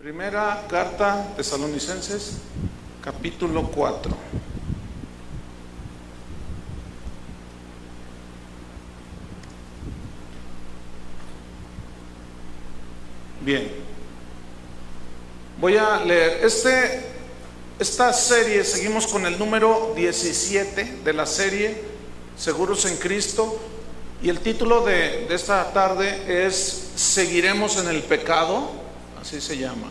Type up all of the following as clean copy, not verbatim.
Primera carta Tesalonicenses, capítulo 4. Bien, voy a leer esta serie. Seguimos con el número 17 de la serie Seguros en Cristo, y el título de esta tarde es ¿Seguiremos en el pecado? Así se llama.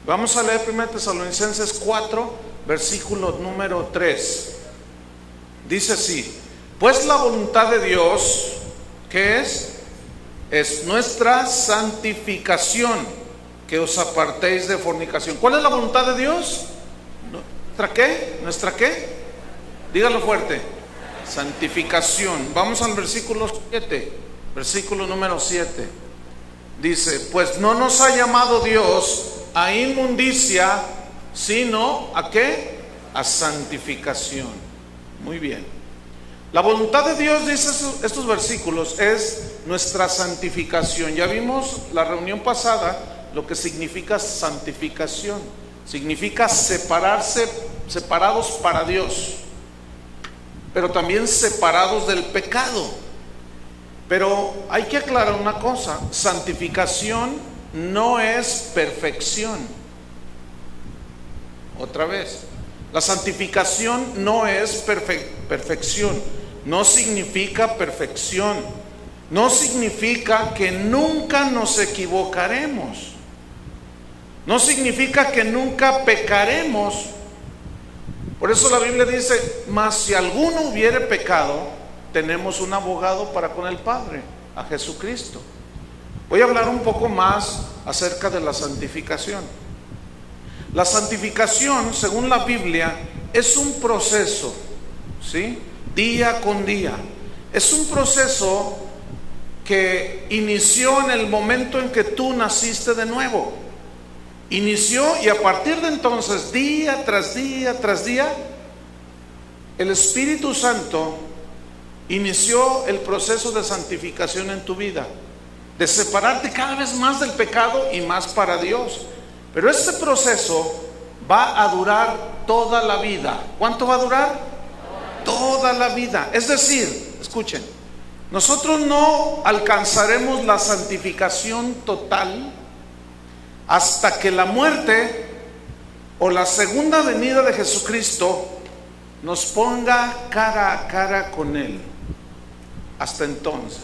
Vamos a leer 1 Tesalonicenses 4, versículo número 3. Dice así: pues la voluntad de Dios, ¿qué es? Es nuestra santificación, que os apartéis de fornicación. ¿Cuál es la voluntad de Dios? ¿Nuestra qué? ¿Nuestra qué? Dígalo fuerte. Santificación. Vamos al versículo 7, versículo número 7. Dice: pues no nos ha llamado Dios a inmundicia, sino ¿a qué? A santificación. Muy bien. La voluntad de Dios, dice estos versículos, es nuestra santificación. Ya vimos la reunión pasada lo que significa santificación. Significa separados para Dios, pero también separados del pecado. Pero hay que aclarar una cosa: santificación no es perfección. Otra vez, la santificación no es perfección, no significa perfección, no significa que nunca nos equivocaremos, no significa que nunca pecaremos. Por eso la Biblia dice: mas si alguno hubiere pecado, tenemos un abogado para con el Padre, a Jesucristo. Voy a hablar un poco más acerca de la santificación. La santificación, según la Biblia, es un proceso, ¿sí? Día con día. Es un proceso que inició en el momento en que tú naciste de nuevo. Inició, y a partir de entonces, día tras día tras día, el Espíritu Santo inició el proceso de santificación en tu vida, de separarte cada vez más del pecado y más para Dios. Pero este proceso va a durar toda la vida. ¿Cuánto va a durar? Toda la vida. Es decir, escuchen, nosotros no alcanzaremos la santificación total hasta que la muerte o la segunda venida de Jesucristo nos ponga cara a cara con Él. Hasta entonces.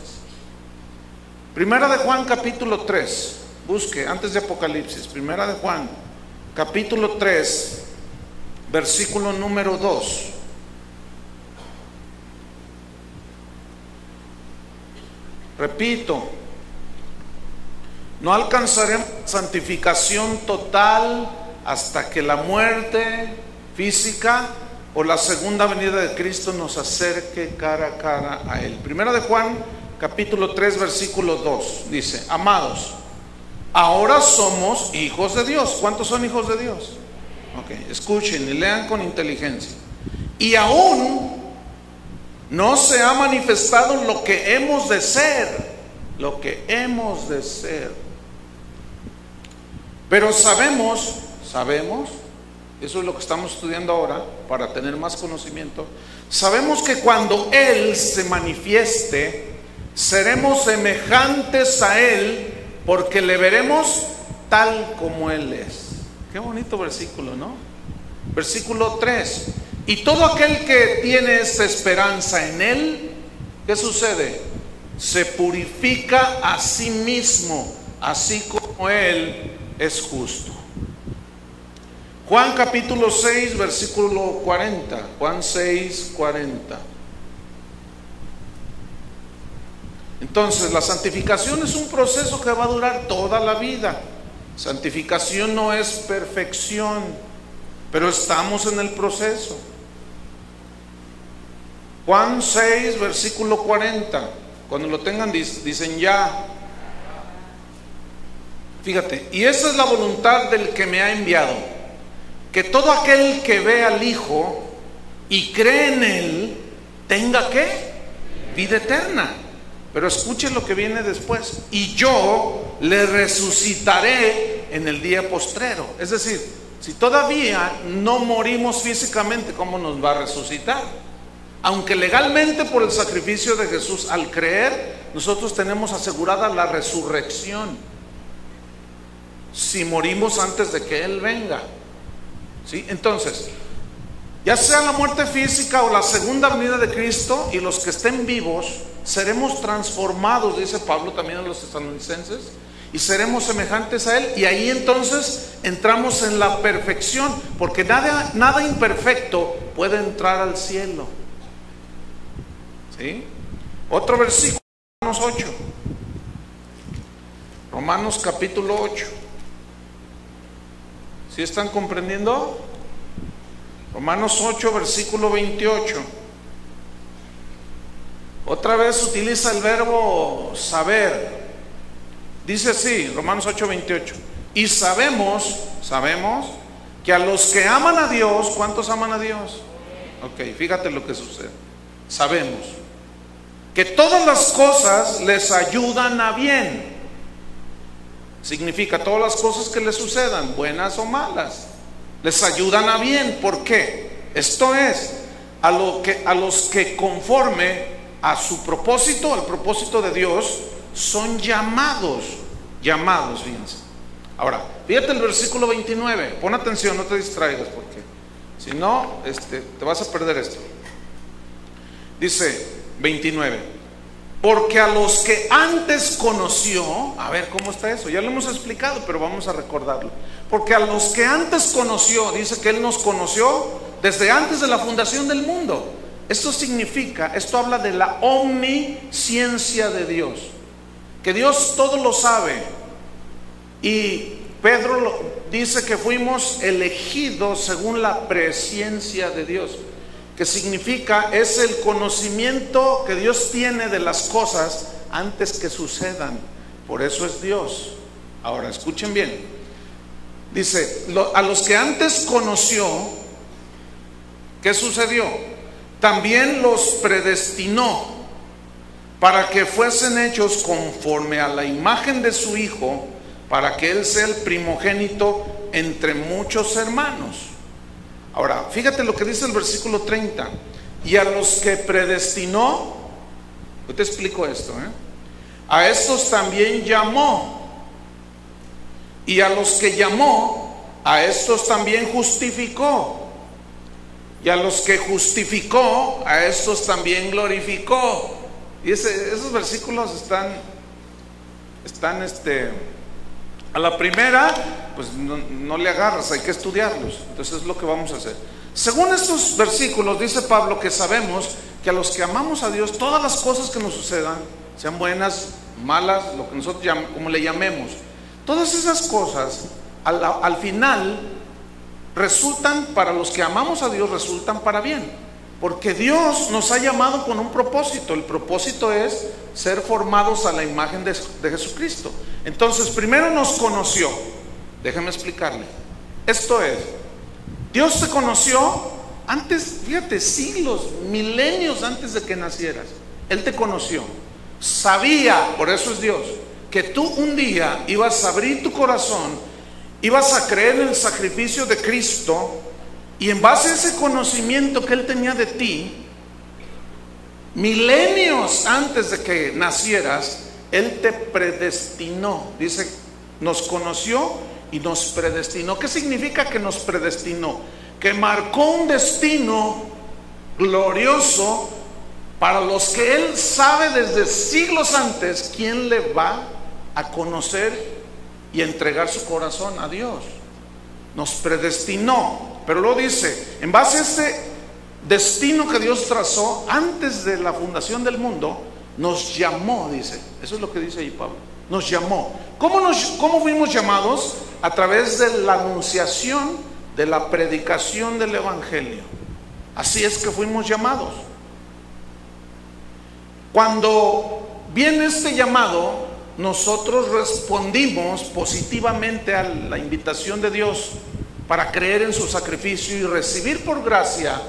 Primera de Juan, capítulo 3. Busque antes de Apocalipsis. Primera de Juan, capítulo 3, versículo número 2. Repito, no alcanzaremos santificación total hasta que la muerte física o la segunda venida de Cristo nos acerque cara a cara a Él. Primera de Juan, capítulo 3, versículo 2, dice: amados, ahora somos hijos de Dios. ¿Cuántos son hijos de Dios? Ok, escuchen y lean con inteligencia. Y aún no se ha manifestado lo que hemos de ser. Lo que hemos de ser. Pero sabemos, eso es lo que estamos estudiando ahora para tener más conocimiento. Sabemos que cuando Él se manifieste, seremos semejantes a Él, porque le veremos tal como Él es. Qué bonito versículo, ¿no? Versículo 3. Y todo aquel que tiene esta esperanza en Él, ¿qué sucede? Se purifica a sí mismo, así como Él es justo. Juan capítulo 6, versículo 40. Juan 6, 40. Entonces, la santificación es un proceso que va a durar toda la vida. Santificación no es perfección, pero estamos en el proceso. Juan 6, versículo 40. Cuando lo tengan, dicen ya. Fíjate, y esa es la voluntad del que me ha enviado, que todo aquel que ve al Hijo y cree en Él tenga ¿qué? Vida eterna. Pero escuchen lo que viene después: y yo le resucitaré en el día postrero. Es decir, si todavía no morimos físicamente, ¿cómo nos va a resucitar? Aunque legalmente por el sacrificio de Jesús, al creer, nosotros tenemos asegurada la resurrección si morimos antes de que Él venga. ¿Sí? Entonces, ya sea la muerte física o la segunda venida de Cristo, y los que estén vivos seremos transformados, dice Pablo también a los tesalonicenses, y seremos semejantes a Él, y ahí entonces entramos en la perfección, porque nada imperfecto puede entrar al cielo. ¿Sí? Otro versículo, Romanos 8, Romanos capítulo 8. ¿Sí están comprendiendo? Romanos 8, versículo 28. Otra vez utiliza el verbo saber. Dice así, Romanos 8, 28. Y sabemos que a los que aman a Dios, ¿cuántos aman a Dios? Ok, fíjate lo que sucede. Sabemos que todas las cosas les ayudan a bien. Significa todas las cosas que les sucedan, buenas o malas, les ayudan a bien. ¿Por qué? Esto es, a los que conforme a su propósito, al propósito de Dios, son llamados, fíjense. Ahora, fíjate el versículo 29, pon atención, no te distraigas, porque si no, te vas a perder esto. Dice 29, porque a los que antes conoció, a ver cómo está eso, ya lo hemos explicado, pero vamos a recordarlo. Porque a los que antes conoció, dice que Él nos conoció desde antes de la fundación del mundo. Esto habla de la omnisciencia de Dios, que Dios todo lo sabe. Y Pedro dice que fuimos elegidos según la presciencia de Dios, que significa, es el conocimiento que Dios tiene de las cosas antes que sucedan. Por eso es Dios. Ahora escuchen bien, dice, a los que antes conoció, ¿qué sucedió? También los predestinó para que fuesen hechos conforme a la imagen de su Hijo, para que Él sea el primogénito entre muchos hermanos. Ahora, fíjate lo que dice el versículo 30. Y a los que predestinó, yo te explico esto, a estos también llamó. Y a los que llamó, a estos también justificó. Y a los que justificó, a estos también glorificó. Y esos versículos están a la primera, pues no le agarras, hay que estudiarlos. Entonces es lo que vamos a hacer. Según estos versículos, dice Pablo que sabemos que a los que amamos a Dios, todas las cosas que nos sucedan, sean buenas, malas, lo que nosotros como le llamemos, todas esas cosas al final resultan, para los que amamos a Dios, resultan para bien. Porque Dios nos ha llamado con un propósito. El propósito es ser formados a la imagen de Jesucristo. Entonces, primero nos conoció. Déjeme explicarle. Esto es, Dios te conoció antes, fíjate, siglos, milenios antes de que nacieras. Él te conoció. Sabía, por eso es Dios, que tú un día ibas a abrir tu corazón, ibas a creer en el sacrificio de Cristo. Y en base a ese conocimiento que Él tenía de ti, milenios antes de que nacieras, Él te predestinó. Dice, nos conoció y nos predestinó. ¿Qué significa que nos predestinó? Que marcó un destino glorioso para los que Él sabe desde siglos antes quién le va a conocer y a entregar su corazón a Dios. Nos predestinó. Pero luego dice, en base a este destino que Dios trazó antes de la fundación del mundo, nos llamó, dice. Eso es lo que dice ahí Pablo. Nos llamó. ¿Cómo fuimos llamados? A través de la anunciación, de la predicación del Evangelio. Así es que fuimos llamados. Cuando viene este llamado, nosotros respondimos positivamente a la invitación de Dios para creer en su sacrificio y recibir por gracia,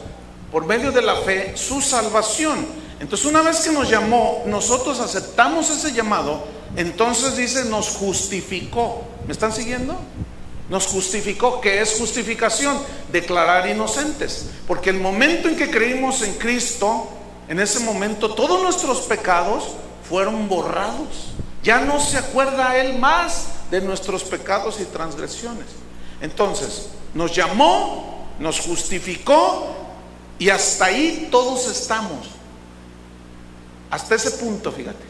por medio de la fe, su salvación. Entonces, una vez que nos llamó, nosotros aceptamos ese llamado. Entonces dice, nos justificó. ¿Me están siguiendo? Nos justificó. ¿Qué es justificación? Declarar inocentes. Porque el momento en que creímos en Cristo, en ese momento todos nuestros pecados fueron borrados. Ya no se acuerda Él más de nuestros pecados y transgresiones. Entonces, nos llamó, nos justificó, y hasta ahí todos estamos. Hasta ese punto, fíjate.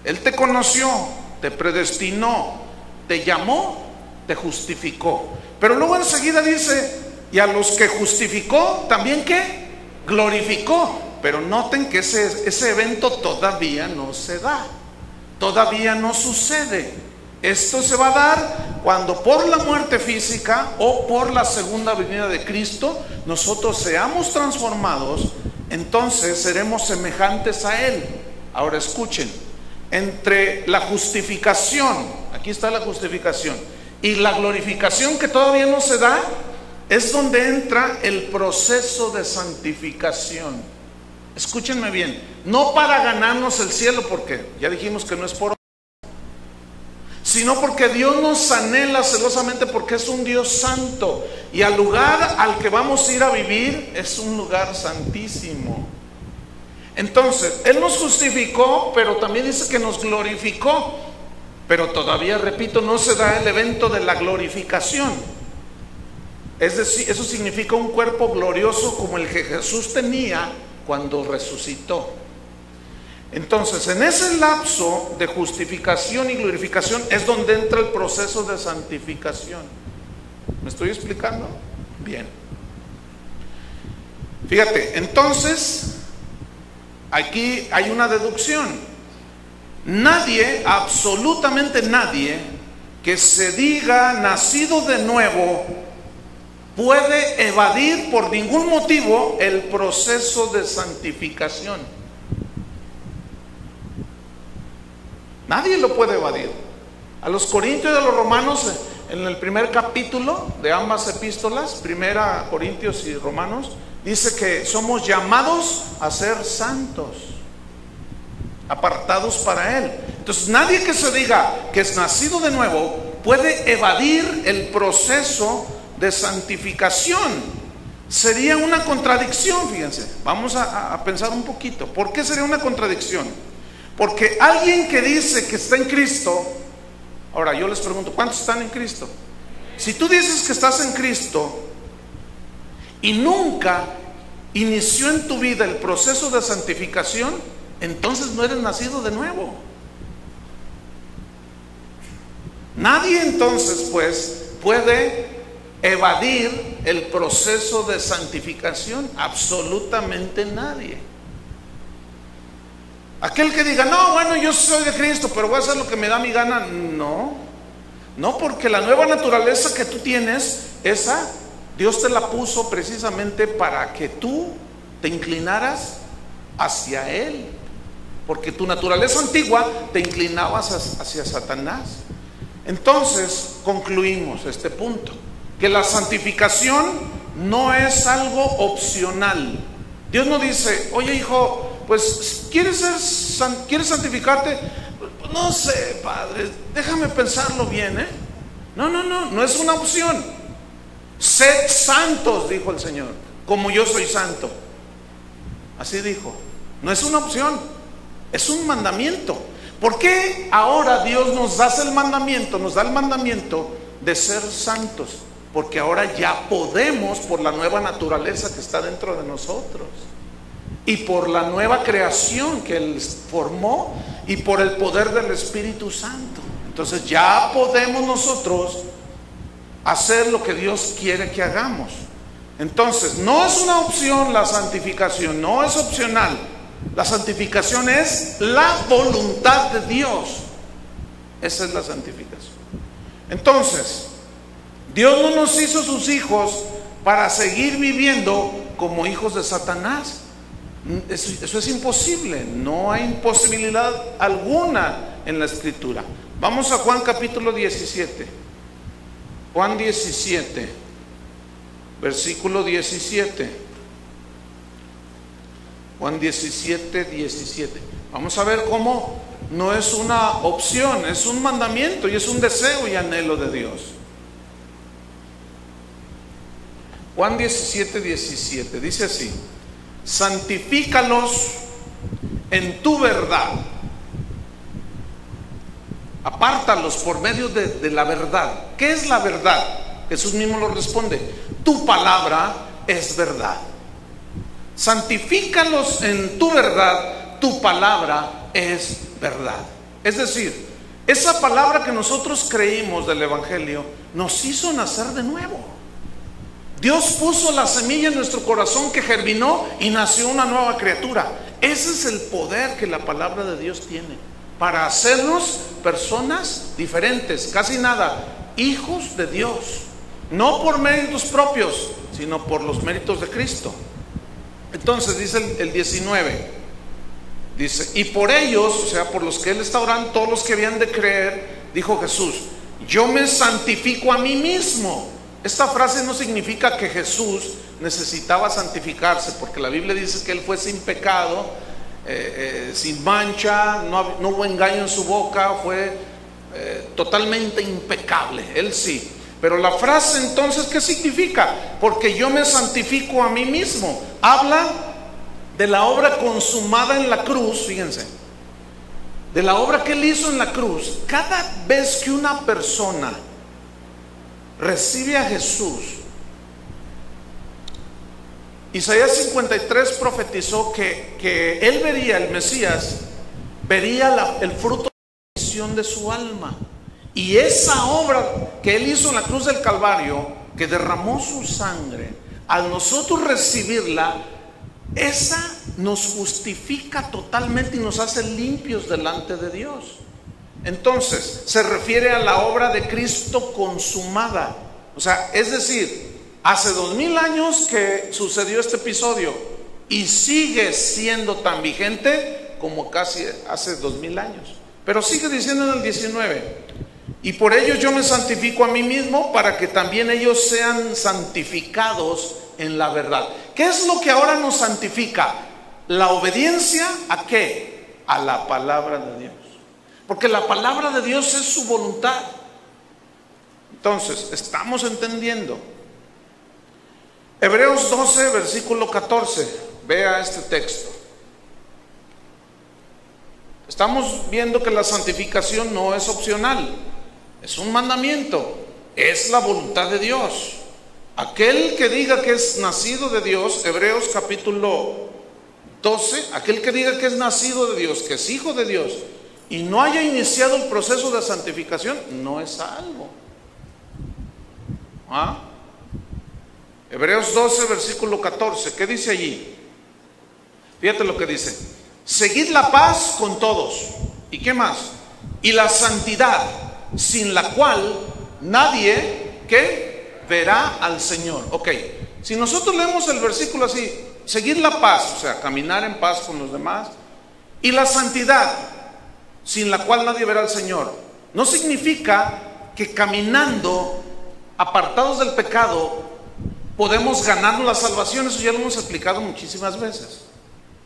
Él te conoció, te predestinó, te llamó, te justificó. Pero luego enseguida dice, y a los que justificó, ¿también qué? Glorificó. Pero noten que ese evento todavía no se da. Todavía no sucede. Esto se va a dar cuando por la muerte física o por la segunda venida de Cristo nosotros seamos transformados. Entonces seremos semejantes a Él. Ahora escuchen, entre la justificación, aquí está la justificación, y la glorificación que todavía no se da, es donde entra el proceso de santificación. Escúchenme bien, no para ganarnos el cielo, porque ya dijimos que no es por, sino porque Dios nos anhela celosamente, porque es un Dios santo, y al lugar al que vamos a ir a vivir es un lugar santísimo. Entonces, Él nos justificó, pero también dice que nos glorificó. Pero todavía, repito, no se da el evento de la glorificación. Es decir, eso significa un cuerpo glorioso como el que Jesús tenía cuando resucitó. Entonces, en ese lapso de justificación y glorificación es donde entra el proceso de santificación. ¿Me estoy explicando? Bien. Fíjate, entonces, aquí hay una deducción. Nadie, absolutamente nadie, que se diga nacido de nuevo, puede evadir por ningún motivo el proceso de santificación. Nadie lo puede evadir. A los Corintios y a los Romanos, en el primer capítulo de ambas epístolas, Primera Corintios y Romanos, dice que somos llamados a ser santos, apartados para Él. Entonces nadie que se diga que es nacido de nuevo puede evadir el proceso de santificación. Sería una contradicción, fíjense. Vamos a pensar un poquito. ¿Por qué sería una contradicción? Porque alguien que dice que está en Cristo, ahora yo les pregunto, ¿cuántos están en Cristo? Si tú dices que estás en Cristo y nunca inició en tu vida el proceso de santificación, entonces no eres nacido de nuevo. Nadie entonces pues puede evadir el proceso de santificación, absolutamente nadie. Aquel que diga, no, bueno, yo soy de Cristo, pero voy a hacer lo que me da mi gana, no, porque la nueva naturaleza que tú tienes, esa Dios te la puso precisamente para que tú te inclinaras hacia Él, porque tu naturaleza antigua te inclinabas hacia Satanás. Entonces concluimos este punto, que la santificación no es algo opcional. Dios no dice, oye hijo, pues ¿quieres santificarte? Pues, no sé, padre, déjame pensarlo bien, No es una opción. Sed santos, dijo el Señor, como yo soy santo. Así dijo. No es una opción, es un mandamiento. ¿Por qué ahora Dios nos da el mandamiento de ser santos? Porque ahora ya podemos, por la nueva naturaleza que está dentro de nosotros, y por la nueva creación que Él formó, y por el poder del Espíritu Santo. Entonces ya podemos nosotros hacer lo que Dios quiere que hagamos. Entonces no es una opción la santificación, no es opcional. La santificación es la voluntad de Dios. Esa es la santificación. Entonces, Dios no nos hizo sus hijos para seguir viviendo como hijos de Satanás. Eso es imposible. No hay posibilidad alguna en la Escritura. Vamos a Juan capítulo 17. Juan 17, versículo 17. Juan 17, 17. Vamos a ver cómo no es una opción, es un mandamiento y es un deseo y anhelo de Dios. Juan 17:17 dice así: santifícalos en tu verdad, apártalos por medio de la verdad. ¿Qué es la verdad? Jesús mismo lo responde: tu palabra es verdad. Santifícalos en tu verdad, tu palabra es verdad. Es decir, esa palabra que nosotros creímos del Evangelio nos hizo nacer de nuevo. Dios puso la semilla en nuestro corazón que germinó y nació una nueva criatura. Ese es el poder que la palabra de Dios tiene para hacernos personas diferentes, casi nada, hijos de Dios, no por méritos propios, sino por los méritos de Cristo. Entonces dice el 19, dice: y por ellos, o sea, por los que Él está orando, todos los que habían de creer, dijo Jesús: yo me santifico a mí mismo. Esta frase no significa que Jesús necesitaba santificarse, porque la Biblia dice que Él fue sin pecado, sin mancha, no hubo engaño en su boca, fue totalmente impecable, Él sí. Pero la frase entonces, ¿qué significa? Porque yo me santifico a mí mismo. Habla de la obra consumada en la cruz, fíjense, de la obra que Él hizo en la cruz. Cada vez que una persona recibe a Jesús, Isaías 53 profetizó que Él vería, el Mesías, vería el fruto de la visión de su alma. Y esa obra que Él hizo en la cruz del Calvario, que derramó su sangre, al nosotros recibirla, esa nos justifica totalmente y nos hace limpios delante de Dios. Entonces, se refiere a la obra de Cristo consumada. O sea, es decir, hace 2000 años que sucedió este episodio y sigue siendo tan vigente como casi hace 2000 años. Pero sigue diciendo en el 19: y por ello yo me santifico a mí mismo, para que también ellos sean santificados en la verdad. ¿Qué es lo que ahora nos santifica? La obediencia ¿a qué? A la palabra de Dios. Porque la palabra de Dios es su voluntad. Entonces, estamos entendiendo. Hebreos 12, versículo 14. Vea este texto. Estamos viendo que la santificación no es opcional, es un mandamiento, es la voluntad de Dios. Aquel que diga que es nacido de Dios, Hebreos capítulo 12, aquel que diga que es nacido de Dios, que es hijo de Dios, y no haya iniciado el proceso de santificación, no es salvo. Hebreos 12, versículo 14, ¿qué dice allí? Fíjate lo que dice: seguid la paz con todos. ¿Y qué más? Y la santidad, sin la cual nadie, ¿qué? Verá al Señor. Ok, si nosotros leemos el versículo así: seguid la paz, o sea, caminar en paz con los demás, y la santidad, sin la cual nadie verá al Señor, no significa que caminando apartados del pecado podemos ganarnos la salvación. Eso ya lo hemos explicado muchísimas veces.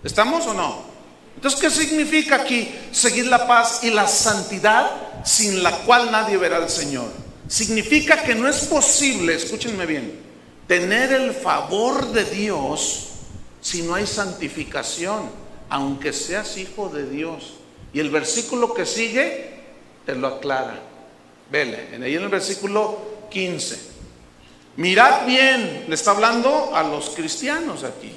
¿Estamos o no? Entonces, ¿qué significa aquí seguir la paz y la santidad, sin la cual nadie verá al Señor? Significa que no es posible, escúchenme bien, tener el favor de Dios si no hay santificación, aunque seas hijo de Dios. Y el versículo que sigue te lo aclara. Vele, ahí en el versículo 15. Mirad bien, le está hablando a los cristianos aquí.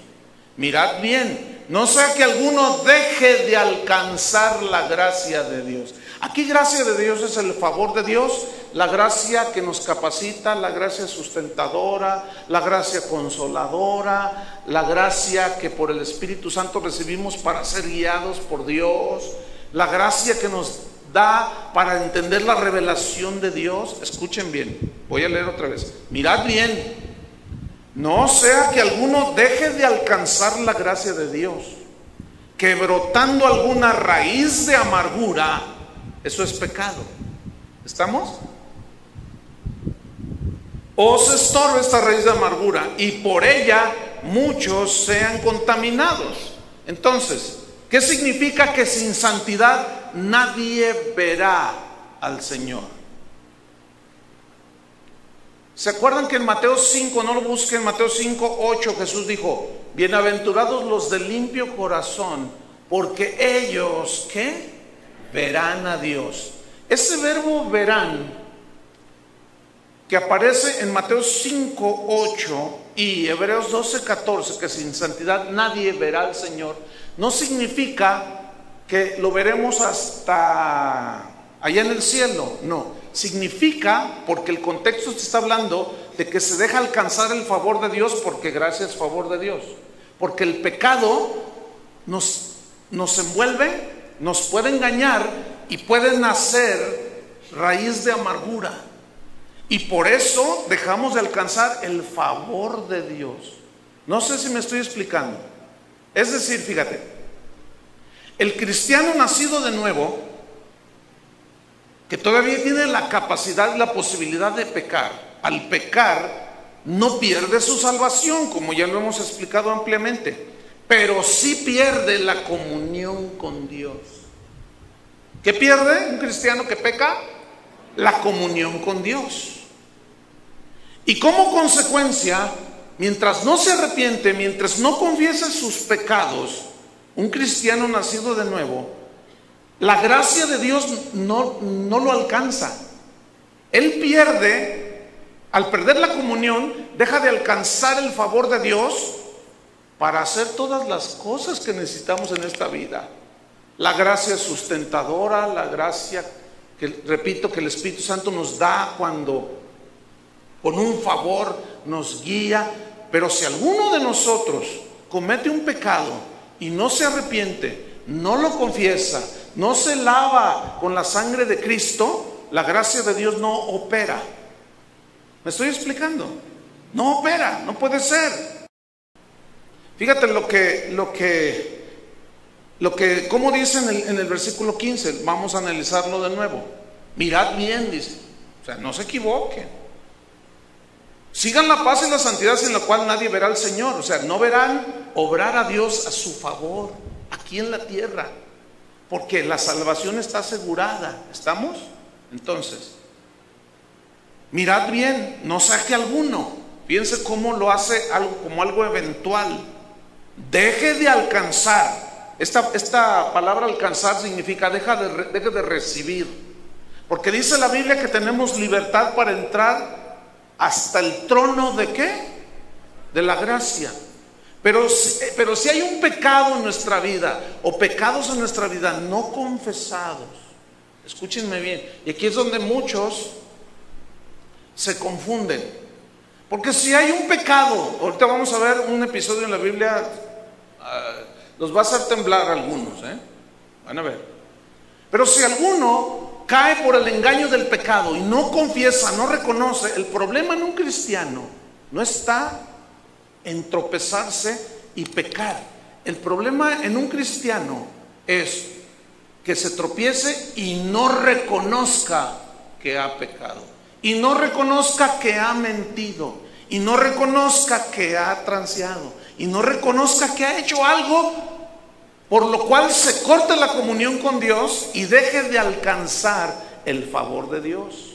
Mirad bien, no sea que alguno deje de alcanzar la gracia de Dios. Aquí gracia de Dios es el favor de Dios, la gracia que nos capacita, la gracia sustentadora, la gracia consoladora, la gracia que por el Espíritu Santo recibimos para ser guiados por Dios, la gracia que nos da para entender la revelación de Dios. Escuchen bien, voy a leer otra vez. Mirad bien, no sea que alguno deje de alcanzar la gracia de Dios, que brotando alguna raíz de amargura, eso es pecado. ¿Estamos? Os estorbe esta raíz de amargura y por ella muchos sean contaminados. Entonces, ¿qué significa que sin santidad nadie verá al Señor. ¿Se acuerdan que en Mateo 5, no lo busquen, Mateo 5, 8, Jesús dijo: bienaventurados los de limpio corazón, porque ellos, ¿qué? Verán a Dios. Ese verbo verán, que aparece en Mateo 5, 8 y Hebreos 12, 14, que sin santidad nadie verá al Señor, no significa que lo veremos hasta allá en el cielo. No, significa, porque el contexto te está hablando de que se deja alcanzar el favor de Dios, porque gracia es favor de Dios. Porque el pecado nos envuelve, nos puede engañar y puede nacer raíz de amargura. Y por eso dejamos de alcanzar el favor de Dios. No sé si me estoy explicando. Es decir, fíjate, el cristiano nacido de nuevo, que todavía tiene la capacidad y la posibilidad de pecar, al pecar no pierde su salvación, como ya lo hemos explicado ampliamente, pero sí pierde la comunión con Dios. ¿Qué pierde un cristiano que peca? La comunión con Dios. Y como consecuencia, mientras no se arrepiente, mientras no confiesa sus pecados, un cristiano nacido de nuevo, la gracia de Dios no lo alcanza. Él pierde, al perder la comunión, deja de alcanzar el favor de Dios para hacer todas las cosas que necesitamos en esta vida. La gracia sustentadora, la gracia que, repito, que el Espíritu Santo nos da cuando con un favor nos guía. Pero si alguno de nosotros comete un pecado y no se arrepiente, no lo confiesa, no se lava con la sangre de Cristo, la gracia de Dios no opera. ¿Me estoy explicando? No opera, no puede ser. Fíjate como dice en el versículo 15, vamos a analizarlo de nuevo. Mirad bien, dice. O sea, no se equivoquen. Sigan la paz y la santidad sin la cual nadie verá al Señor. O sea, no verán obrar a Dios a su favor aquí en la tierra, porque la salvación está asegurada. ¿Estamos? Entonces, mirad bien, no saque alguno. Piense cómo lo hace como algo eventual. Deje de alcanzar. Esta palabra alcanzar significa deje de recibir. Porque dice la Biblia que tenemos libertad para entrar hasta el trono ¿de qué? De la gracia. Pero si hay un pecado en nuestra vida, o pecados en nuestra vida no confesados, escúchenme bien, y aquí es donde muchos se confunden. Porque si hay un pecado, ahorita vamos a ver un episodio en la Biblia, los va a hacer temblar algunos, van a ver. Pero si alguno cae por el engaño del pecado y no confiesa, no reconoce, el problema en un cristiano no está en tropezarse y pecar. El problema en un cristiano es que se tropiece y no reconozca que ha pecado, y no reconozca que ha mentido, y no reconozca que ha transeado, y no reconozca que ha hecho algo por lo cual se corte la comunión con Dios y deje de alcanzar el favor de Dios.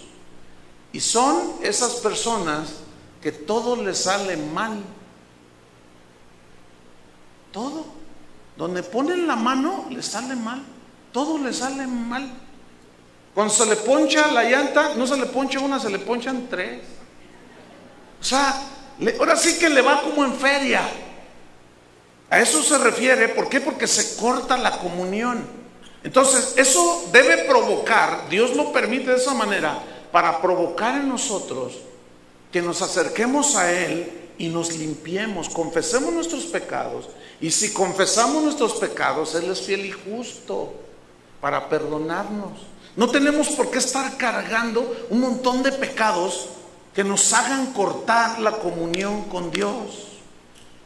Y son esas personas que todo les sale mal. Todo. Donde ponen la mano les sale mal. Todo les sale mal. Cuando se le poncha la llanta, no se le poncha una, se le ponchan tres. O sea, ahora sí que le va como en feria. A eso se refiere. ¿Por qué? Porque se corta la comunión. Entonces eso debe provocar, Dios lo permite de esa manera, para provocar en nosotros que nos acerquemos a Él y nos limpiemos, confesemos nuestros pecados. Y si confesamos nuestros pecados, Él es fiel y justo para perdonarnos. No tenemos por qué estar cargando un montón de pecados que nos hagan cortar la comunión con Dios.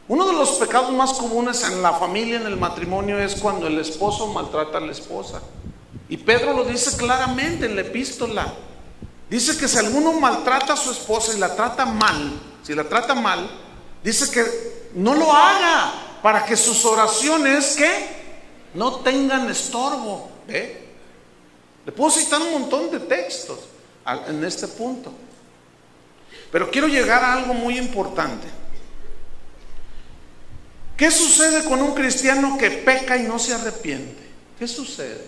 Uno de los pecados más comunes en la familia, en el matrimonio, es cuando el esposo maltrata a la esposa. Y Pedro lo dice claramente en la epístola. Dice que si alguno maltrata a su esposa y la trata mal, dice que no lo haga para que sus oraciones, ¿qué? No tengan estorbo. Le puedo citar un montón de textos en este punto. Pero quiero llegar a algo muy importante. ¿Qué sucede con un cristiano que peca y no se arrepiente? ¿Qué sucede?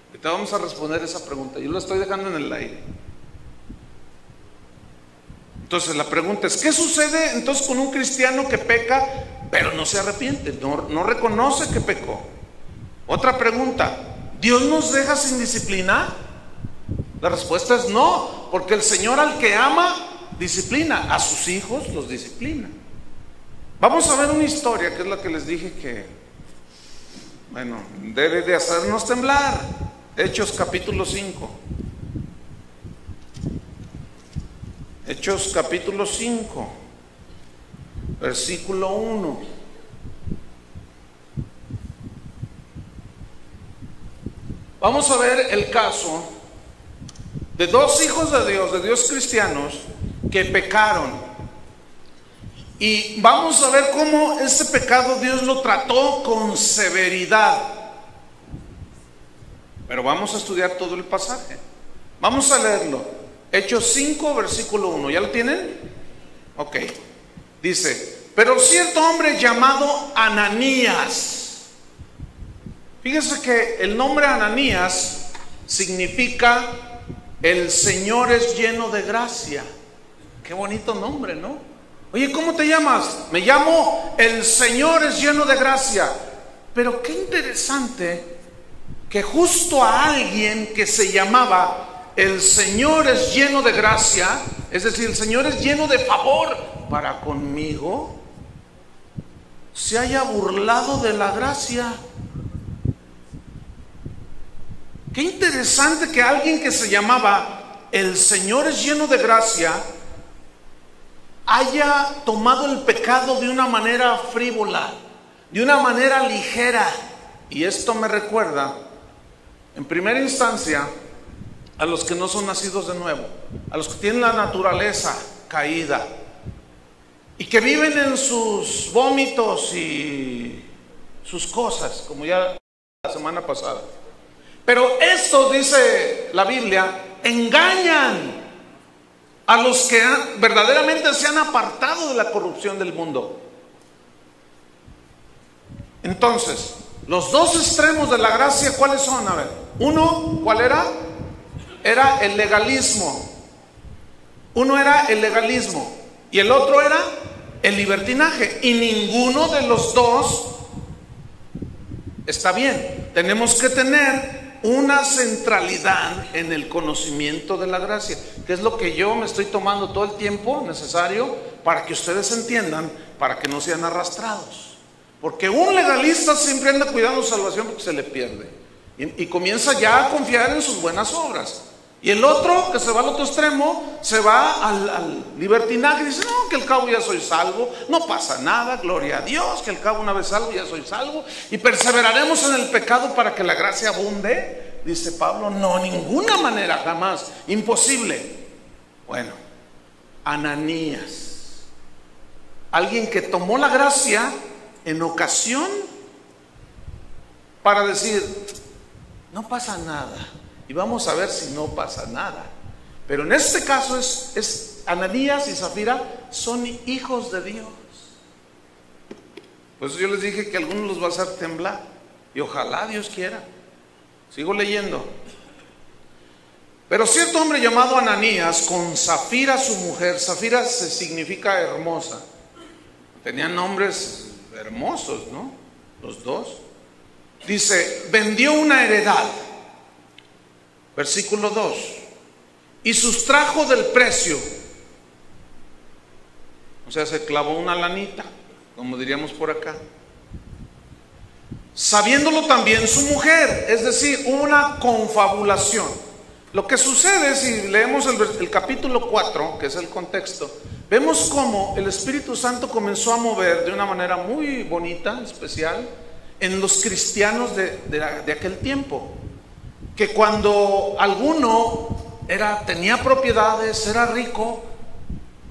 Ahorita vamos a responder esa pregunta. Yo lo estoy dejando en el aire. Entonces la pregunta es, ¿qué sucede entonces con un cristiano que peca pero no se arrepiente? No reconoce que pecó. Otra pregunta, ¿Dios nos deja sin disciplina? La respuesta es no, porque el Señor al que ama, disciplina. A sus hijos los disciplina. Vamos a ver una historia que es la que les dije que, bueno, debe de hacernos temblar. Hechos capítulo 5. Hechos capítulo 5, versículo 1. Vamos a ver el caso de dos hijos de Dios cristianos que pecaron. Y vamos a ver cómo ese pecado Dios lo trató con severidad. Pero vamos a estudiar todo el pasaje. Vamos a leerlo. Hechos 5, versículo 1. ¿Ya lo tienen? Ok. Dice, pero cierto hombre llamado Ananías. Fíjese que el nombre Ananías significa el Señor es lleno de gracia. Qué bonito nombre, ¿no? Oye, ¿cómo te llamas? Me llamo el Señor es lleno de gracia. Pero qué interesante que justo a alguien que se llamaba el Señor es lleno de gracia, es decir, el Señor es lleno de favor para conmigo, se haya burlado de la gracia. Qué interesante que alguien que se llamaba el Señor es lleno de gracia haya tomado el pecado de una manera frívola, de una manera ligera. Y esto me recuerda, en primera instancia, a los que no son nacidos de nuevo, a los que tienen la naturaleza caída y que viven en sus vómitos y sus cosas, como ya la semana pasada. Pero esto, dice la Biblia, engañan a los que verdaderamente se han apartado de la corrupción del mundo. Entonces, los dos extremos de la gracia, ¿cuáles son? A ver, uno, ¿cuál era? Era el legalismo. Uno era el legalismo y el otro era el libertinaje. Y ninguno de los dos está bien. Tenemos que tener una centralidad en el conocimiento de la gracia, que es lo que yo me estoy tomando todo el tiempo necesario para que ustedes entiendan, para que no sean arrastrados. Porque un legalista siempre anda cuidando su salvación porque se le pierde y comienza ya a confiar en sus buenas obras. Y el otro, que se va al otro extremo, se va al libertinaje y dice, no, que al cabo ya soy salvo, no pasa nada, gloria a Dios, que al cabo una vez salvo ya soy salvo, y perseveraremos en el pecado para que la gracia abunde. Dice Pablo, no, ninguna manera, jamás, imposible. Bueno, Ananías, alguien que tomó la gracia en ocasión para decir, no pasa nada. Y vamos a ver si no pasa nada. Pero en este caso es Ananías y Zafira son hijos de Dios. Por eso yo les dije que algunos los va a hacer temblar. Y ojalá Dios quiera. Sigo leyendo. Pero cierto hombre llamado Ananías, con Zafira su mujer, Zafira se significa hermosa. Tenían nombres hermosos, ¿no? Los dos. Dice, vendió una heredad. Versículo 2. Y sustrajo del precio. O sea, se clavó una lanita, como diríamos por acá. Sabiéndolo también su mujer, es decir, una confabulación. Lo que sucede, si leemos el capítulo 4, que es el contexto, vemos cómo el Espíritu Santo comenzó a mover de una manera muy bonita, especial, en los cristianos de aquel tiempo. Que cuando alguno tenía propiedades, era rico,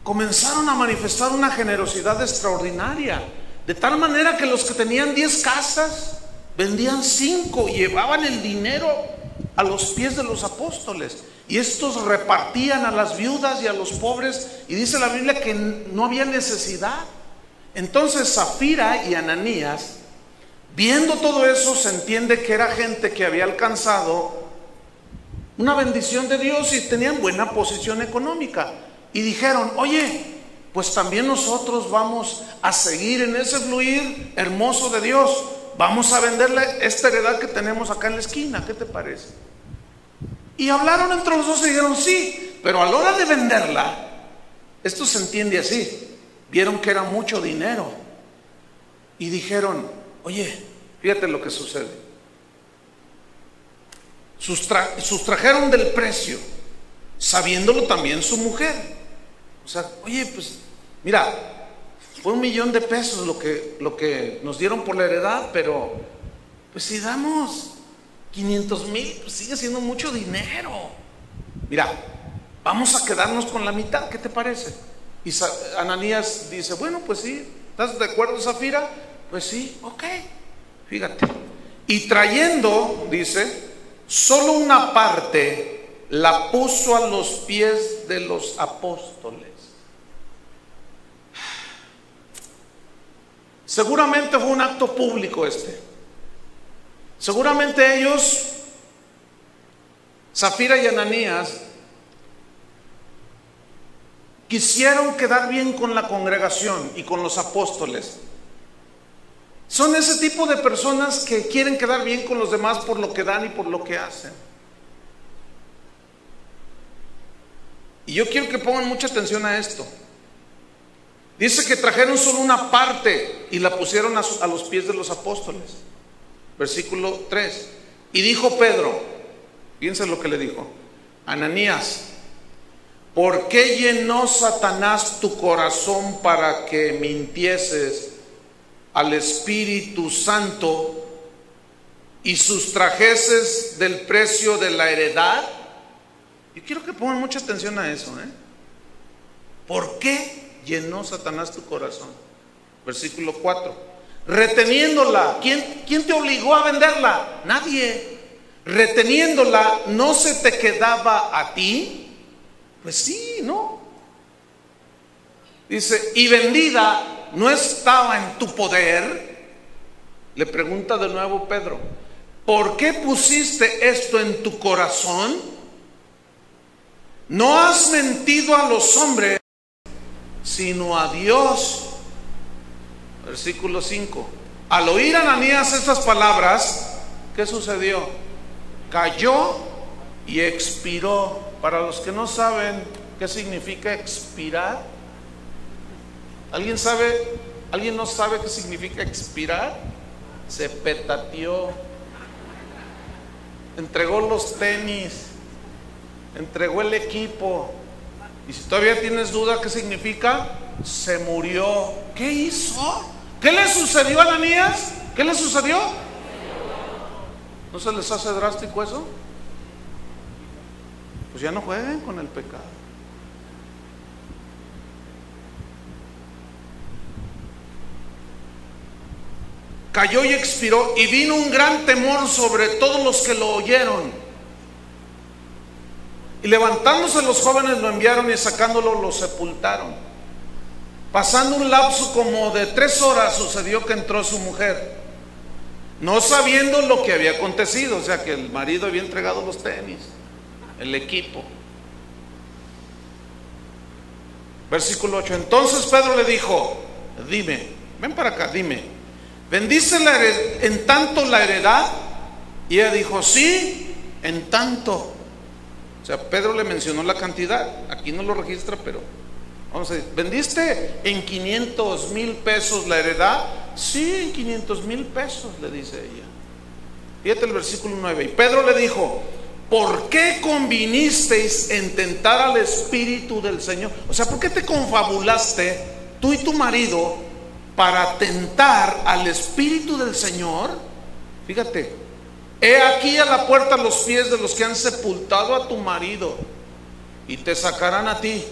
comenzaron a manifestar una generosidad extraordinaria, de tal manera que los que tenían 10 casas vendían 5 y llevaban el dinero a los pies de los apóstoles. Y estos repartían a las viudas y a los pobres. Y dice la Biblia que no había necesidad. Entonces Zafira y Ananías, viendo todo eso, se entiende que era gente que había alcanzado una bendición de Dios y tenían buena posición económica. Y dijeron: oye, pues también nosotros vamos a seguir en ese fluir hermoso de Dios. Vamos a venderle esta heredad que tenemos acá en la esquina. ¿Qué te parece? Y hablaron entre los dos y dijeron: sí. Pero a la hora de venderla, esto se entiende así, vieron que era mucho dinero y dijeron: oye, fíjate lo que sucede. Sustrajeron del precio, sabiéndolo también su mujer. O sea, oye, pues mira, fue $1,000,000 lo que nos dieron por la heredad, pero pues si damos 500,000, pues sigue siendo mucho dinero. Mira, vamos a quedarnos con la mitad, ¿qué te parece? Y Ananías dice: bueno, pues sí. ¿Estás de acuerdo, Zafira? Pues sí, ok. Fíjate. Y trayendo, dice, solo una parte la puso a los pies de los apóstoles. Seguramente fue un acto público este. Seguramente ellos, Zafira y Ananías, quisieron quedar bien con la congregación y con los apóstoles. Son ese tipo de personas que quieren quedar bien con los demás por lo que dan y por lo que hacen. Y yo quiero que pongan mucha atención a esto. Dice que trajeron solo una parte y la pusieron a los pies de los apóstoles. Versículo 3. Y dijo Pedro, fíjense lo que le dijo: Ananías, ¿por qué llenó Satanás tu corazón para que mintieses al Espíritu Santo y sustrajeses del precio de la heredad? Yo quiero que pongan mucha atención a eso, ¿Por qué llenó Satanás tu corazón? Versículo 4. Reteniéndola. ¿Quién te obligó a venderla? Nadie. Reteniéndola, ¿no se te quedaba a ti? Pues sí, ¿no? Dice: y vendida, ¿no estaba en tu poder? Le pregunta de nuevo Pedro: ¿por qué pusiste esto en tu corazón? No has mentido a los hombres, sino a Dios. Versículo 5. Al oír Ananías estas palabras, ¿qué sucedió? Cayó y expiró. Para los que no saben qué significa expirar, ¿alguien sabe? ¿Alguien no sabe qué significa expirar? Se petateó, entregó los tenis, entregó el equipo. Y si todavía tienes duda qué significa, se murió. ¿Qué hizo? ¿Qué le sucedió a Ananías? ¿Qué le sucedió? ¿No se les hace drástico eso? Pues ya no jueguen con el pecado. Cayó y expiró, y vino un gran temor sobre todos los que lo oyeron. Y levantándose los jóvenes lo enviaron, y sacándolo lo sepultaron. Pasando un lapso como de 3 horas, sucedió que entró su mujer, no sabiendo lo que había acontecido. O sea que el marido había entregado los tenis, el equipo. Versículo 8. Entonces Pedro le dijo: dime, ven para acá, dime, ¿vendiste en tanto la heredad? Y ella dijo: sí, en tanto. O sea, Pedro le mencionó la cantidad. Aquí no lo registra, pero vamos a decir: ¿vendiste en 500,000 pesos la heredad? Sí, en 500,000 pesos, le dice ella. Fíjate el versículo 9. Y Pedro le dijo: ¿por qué convinisteis en tentar al Espíritu del Señor? O sea, ¿por qué te confabulaste tú y tu marido para tentar al Espíritu del Señor? Fíjate: he aquí a la puerta los pies de los que han sepultado a tu marido, y te sacarán a ti.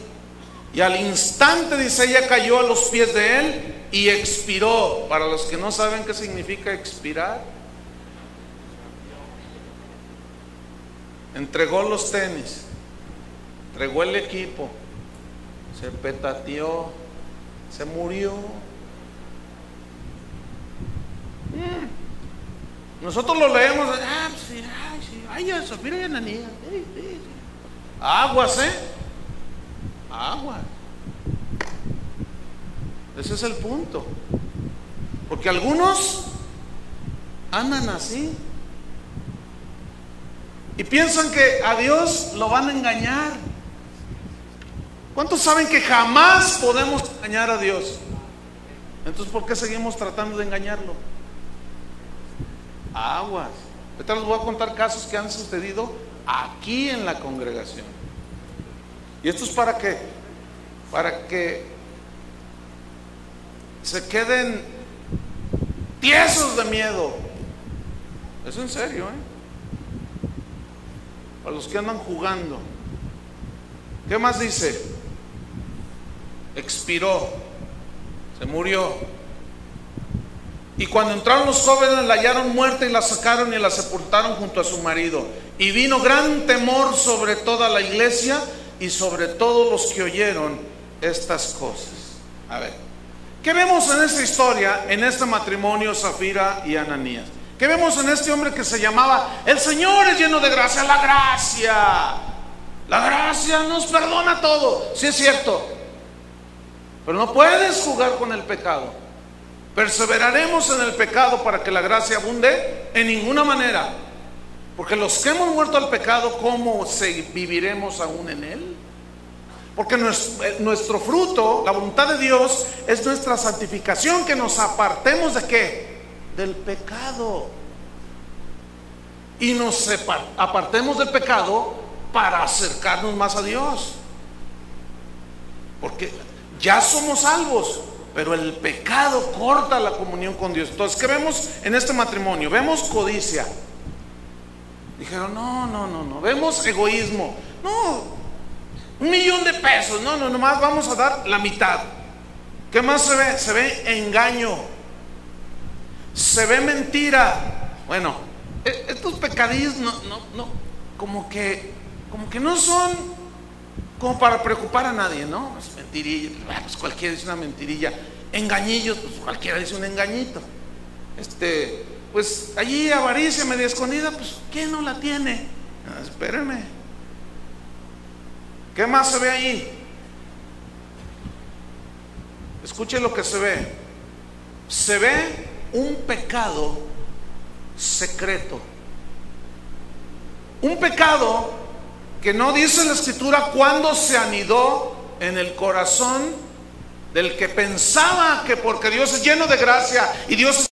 Y al instante, dice, ella cayó a los pies de él y expiró. Para los que no saben qué significa expirar, entregó los tenis, entregó el equipo, se petateó, se murió. Nosotros lo leemos, pues sí, ay, eso, mira, Ananías, sí. Aguas, aguas. Ese es el punto. Porque algunos andan así y piensan que a Dios lo van a engañar. ¿Cuántos saben que jamás podemos engañar a Dios? Entonces, ¿por qué seguimos tratando de engañarlo? Aguas. Ahorita les voy a contar casos que han sucedido aquí en la congregación. Y esto es para que se queden tiesos de miedo. Es en serio, Para los que andan jugando. ¿Qué más dice? Expiró, se murió. Y cuando entraron los jóvenes, la hallaron muerta y la sacaron y la sepultaron junto a su marido. Y vino gran temor sobre toda la iglesia y sobre todos los que oyeron estas cosas. A ver, ¿qué vemos en esta historia, en este matrimonio, Zafira y Ananías? ¿Qué vemos en este hombre que se llamaba el Señor es lleno de gracia? La gracia nos perdona todo. Sí es cierto, pero no puedes jugar con el pecado. ¿Perseveraremos en el pecado para que la gracia abunde? En ninguna manera. Porque los que hemos muerto al pecado, ¿cómo viviremos aún en él? Porque nuestro fruto, la voluntad de Dios, es nuestra santificación, que nos apartemos ¿de qué? Del pecado. Y nos apartemos del pecado para acercarnos más a Dios. Porque ya somos salvos, pero el pecado corta la comunión con Dios. Entonces, ¿qué vemos en este matrimonio? Vemos codicia. Dijeron, no. Vemos egoísmo. No, $1,000,000 pesos. No, nomás vamos a dar la mitad. ¿Qué más se ve? Se ve engaño. Se ve mentira. Bueno, estos pecadillos como que no son como para preocupar a nadie, ¿no? Es mentirilla, pues cualquiera dice una mentirilla. Engañillos, pues cualquiera dice un engañito. Pues allí avaricia media escondida, pues ¿quién no la tiene? Espérenme. ¿Qué más se ve ahí? Escuche lo que se ve. Se ve un pecado secreto. Un pecado que no dice la Escritura cuándo se anidó en el corazón del que pensaba que porque Dios es lleno de gracia y Dios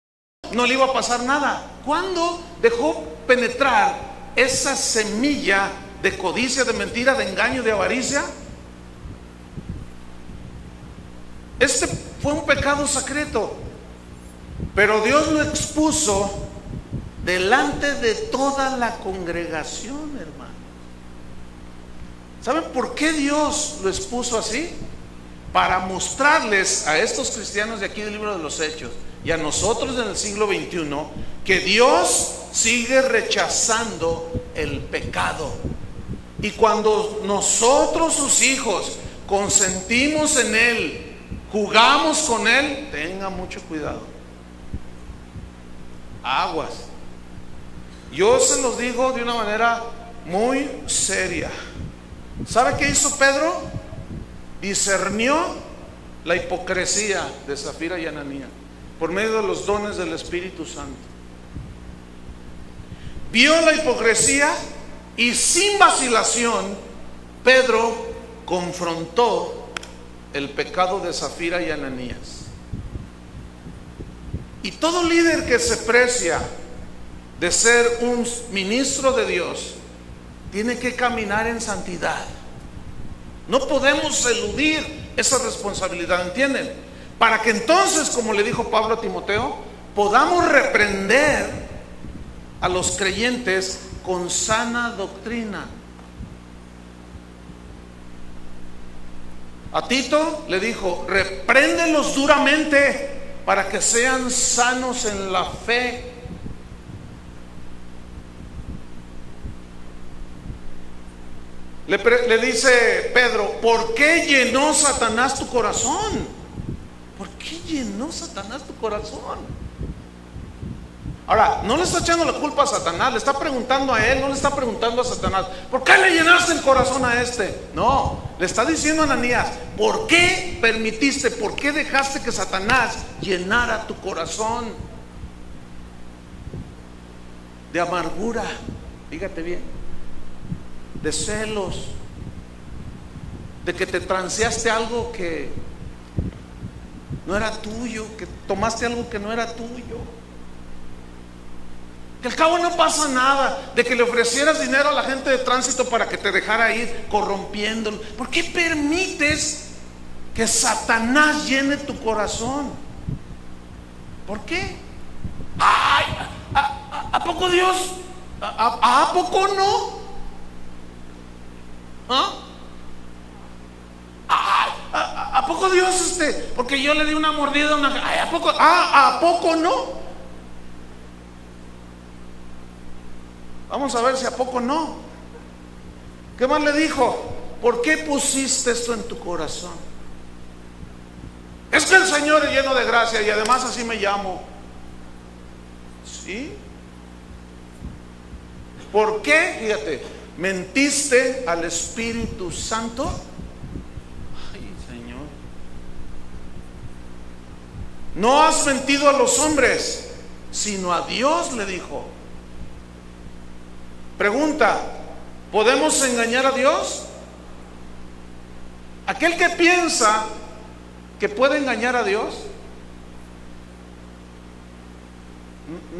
no le iba a pasar nada. ¿Cuándo dejó penetrar esa semilla de codicia, de mentira, de engaño, de avaricia? Este fue un pecado secreto, pero Dios lo expuso delante de toda la congregación, hermano. ¿Saben por qué Dios lo expuso así? Para mostrarles a estos cristianos de aquí del libro de los Hechos y a nosotros en el siglo XXI que Dios sigue rechazando el pecado. Y cuando nosotros, sus hijos, consentimos en Él, jugamos con Él, tenga mucho cuidado. Aguas. Yo se los digo de una manera muy seria. ¿Sabe qué hizo Pedro? Discernió la hipocresía de Zafira y Ananías por medio de los dones del Espíritu Santo. Vio la hipocresía y sin vacilación Pedro confrontó el pecado de Zafira y Ananías. Y todo líder que se precia de ser un ministro de Dios tiene que caminar en santidad. No podemos eludir esa responsabilidad, ¿entienden? Para que entonces, como le dijo Pablo a Timoteo, podamos reprender a los creyentes con sana doctrina. A Tito le dijo, repréndelos duramente para que sean sanos en la fe. Le dice Pedro, ¿por qué llenó Satanás tu corazón? ¿Por qué llenó Satanás tu corazón? Ahora, no le está echando la culpa a Satanás, le está preguntando a él, no le está preguntando a Satanás, ¿por qué le llenaste el corazón a este? No, le está diciendo a Ananías, ¿por qué permitiste, por qué dejaste que Satanás llenara tu corazón de amargura? Fíjate bien, de celos, de que te transeaste algo que no era tuyo, que tomaste algo que no era tuyo. Que al cabo no pasa nada, de que le ofrecieras dinero a la gente de tránsito para que te dejara ir corrompiéndolo. ¿Por qué permites que Satanás llene tu corazón? ¿Por qué? Ay, ¿a poco Dios? ¿A poco no? ¿A poco Dios porque yo le di una mordida a una... Ay, ¿a poco no? Vamos a ver si a poco no. ¿Qué más le dijo? ¿Por qué pusiste esto en tu corazón? Es que el Señor es lleno de gracia y además así me llamo. ¿Sí? ¿Por qué? Fíjate, mentiste al Espíritu Santo. Ay, Señor. No has mentido a los hombres, sino a Dios, le dijo. Pregunta, ¿podemos engañar a Dios? Aquel que piensa que puede engañar a Dios,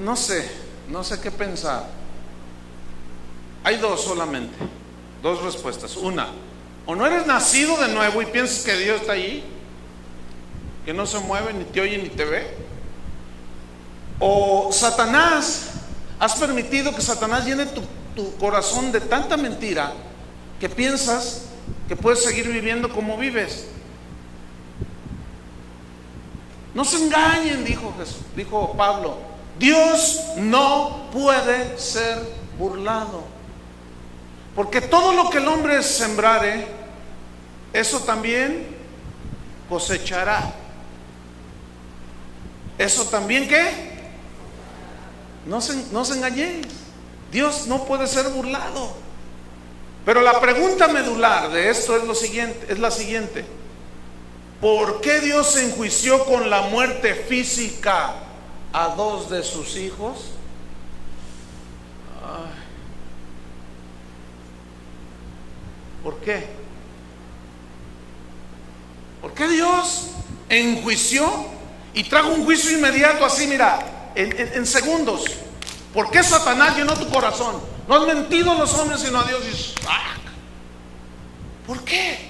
no sé qué pensar. Hay dos solamente, dos respuestas. Una, o no eres nacido de nuevo y piensas que Dios está ahí, que no se mueve, ni te oye, ni te ve. O Satanás, has permitido que Satanás llene tu corazón de tanta mentira que piensas que puedes seguir viviendo como vives. No se engañen, dijo Pablo. Dios no puede ser burlado, porque todo lo que el hombre sembrare, eso también cosechará. Eso también, ¿qué? No se engañéis. Dios no puede ser burlado. Pero la pregunta medular de esto es la siguiente: ¿por qué Dios enjuició con la muerte física a dos de sus hijos? ¿Por qué? ¿Por qué Dios enjuició y trajo un juicio inmediato así, mira, en segundos? ¿Por qué Satanás llenó tu corazón? No has mentido a los hombres sino a Dios. ¿Por qué?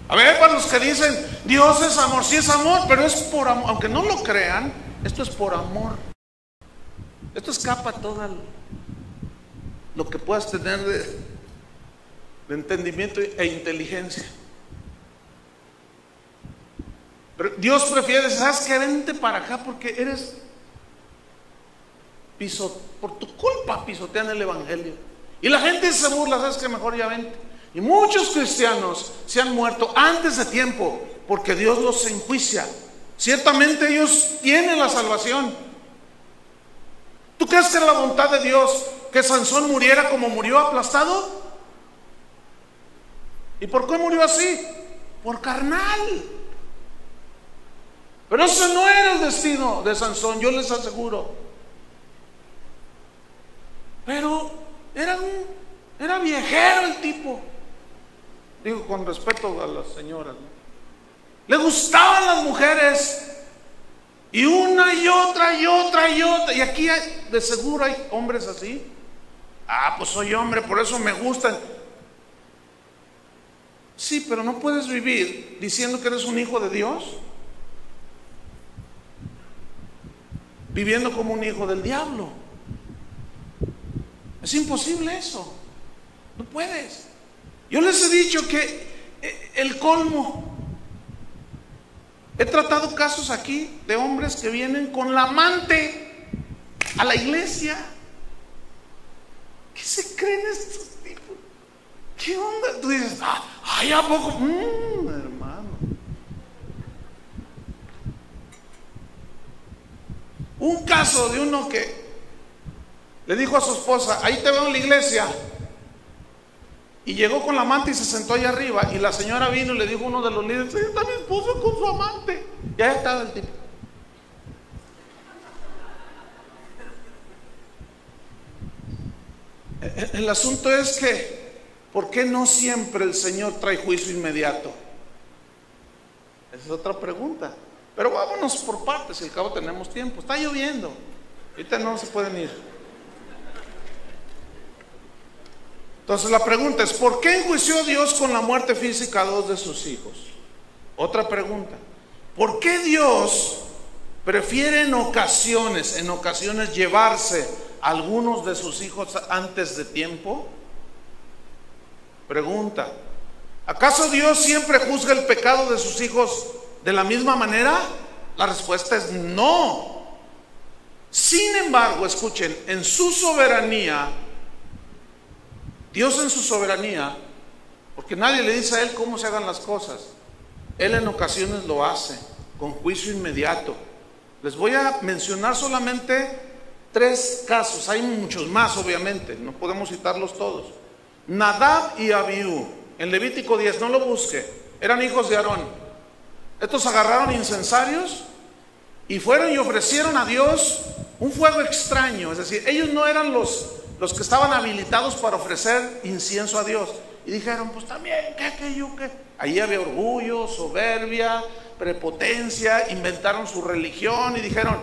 A ver, para los que dicen Dios es amor, sí es amor, pero es por amor. Aunque no lo crean, esto es por amor. Esto escapa todo lo que puedas tener de entendimiento e inteligencia. Pero Dios prefiere, ¿sabes qué? Vente para acá porque eres por tu culpa pisotean el evangelio. Y la gente se burla, ¿sabes qué? Mejor ya vente. Y muchos cristianos se han muerto antes de tiempo porque Dios los enjuicia. Ciertamente ellos tienen la salvación. ¿Tú crees que era la voluntad de Dios que Sansón muriera como murió, aplastado? ¿Y por qué murió así? Por carnal. Pero ese no era el destino de Sansón, yo les aseguro. Pero era viejero el tipo. Digo con respeto a las señoras, ¿no? Le gustaban las mujeres. Y una y otra y otra y otra. Y aquí de seguro hay hombres así. Pues soy hombre, por eso me gustan. Sí, pero no puedes vivir diciendo que eres un hijo de Dios, viviendo como un hijo del diablo. Es imposible eso. No puedes. Yo les he dicho que el colmo. He tratado casos aquí de hombres que vienen con la amante a la iglesia. ¿Qué es se creen estos tipos? ¿Qué onda? Tú dices, ay, ¿a poco? Hermano. Un caso de uno que le dijo a su esposa, ahí te veo en la iglesia. Y llegó con la amante y se sentó allá arriba. Y la señora vino y le dijo a uno de los líderes, ahí está mi esposo con su amante. Y ahí estaba el tipo. El asunto es que, ¿por qué no siempre el Señor trae juicio inmediato? Esa es otra pregunta. Pero vámonos por partes, si al cabo tenemos tiempo. Está lloviendo. Ahorita no se pueden ir. Entonces la pregunta es, ¿por qué enjuició Dios con la muerte física a 2 de sus hijos? Otra pregunta, ¿por qué Dios prefiere en ocasiones llevarse a algunos de sus hijos antes de tiempo? Pregunta, ¿acaso Dios siempre juzga el pecado de sus hijos de la misma manera? La respuesta es no. Sin embargo, escuchen, en su soberanía, Dios en su soberanía, porque nadie le dice a Él cómo se hagan las cosas, Él en ocasiones lo hace con juicio inmediato. Les voy a mencionar solamente 3 casos, hay muchos más obviamente, no podemos citarlos todos. Nadab y Abiú, en Levítico 10, no lo busque, eran hijos de Aarón. Estos agarraron incensarios y fueron y ofrecieron a Dios un fuego extraño, es decir, ellos no eran los que estaban habilitados para ofrecer incienso a Dios. Y dijeron, pues también, ¿qué? Ahí había orgullo, soberbia, prepotencia, inventaron su religión y dijeron,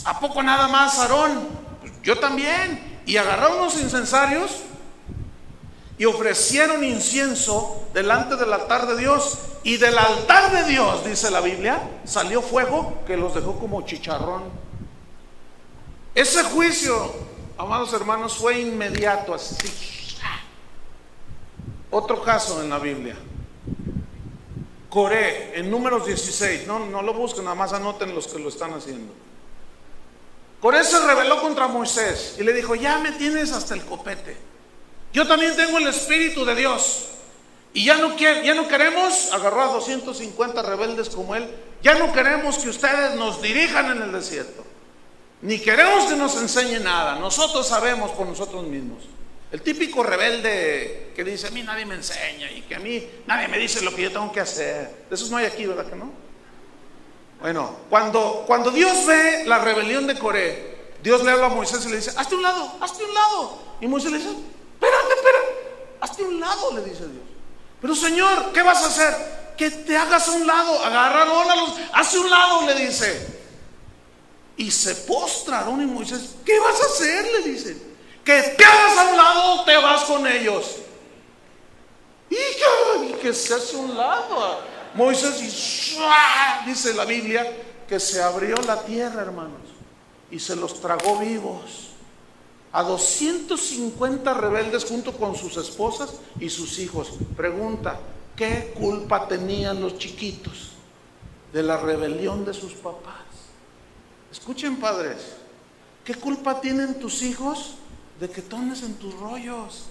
¿a poco nada más Aarón? Pues yo también. Y agarraron los incensarios y ofrecieron incienso delante del altar de Dios. Y del altar de Dios, dice la Biblia, salió fuego que los dejó como chicharrón. Ese juicio, amados hermanos, fue inmediato, así. Otro caso en la Biblia, Coré, en Números 16, no lo busquen, nada más anoten los que lo están haciendo. Coré se rebeló contra Moisés y le dijo, ya me tienes hasta el copete, yo también tengo el Espíritu de Dios y ya no queremos, agarró a 250 rebeldes como él, ya no queremos que ustedes nos dirijan en el desierto, ni queremos que nos enseñen nada, nosotros sabemos por nosotros mismos. El típico rebelde que dice, a mí nadie me enseña y que a mí nadie me dice lo que yo tengo que hacer. De esos no hay aquí, ¿verdad que no? Bueno, cuando Dios ve la rebelión de Coré, Dios le habla a Moisés y le dice, hazte un lado. Y Moisés le dice, espérate, hazte un lado, le dice Dios. Pero Señor, ¿qué vas a hacer? Que te hagas a un lado, agárralos, hazte un lado, le dice. Y se postraron y Moisés, ¿qué vas a hacer? Le dice. Que te hagas a un lado, te vas con ellos. Y que se hace a un lado Moisés, y dice la Biblia que se abrió la tierra, hermanos, y se los tragó vivos a 250 rebeldes junto con sus esposas y sus hijos. Pregunta, ¿qué culpa tenían los chiquitos de la rebelión de sus papás? Escuchen, padres, ¿qué culpa tienen tus hijos de que tomes en tus rollos?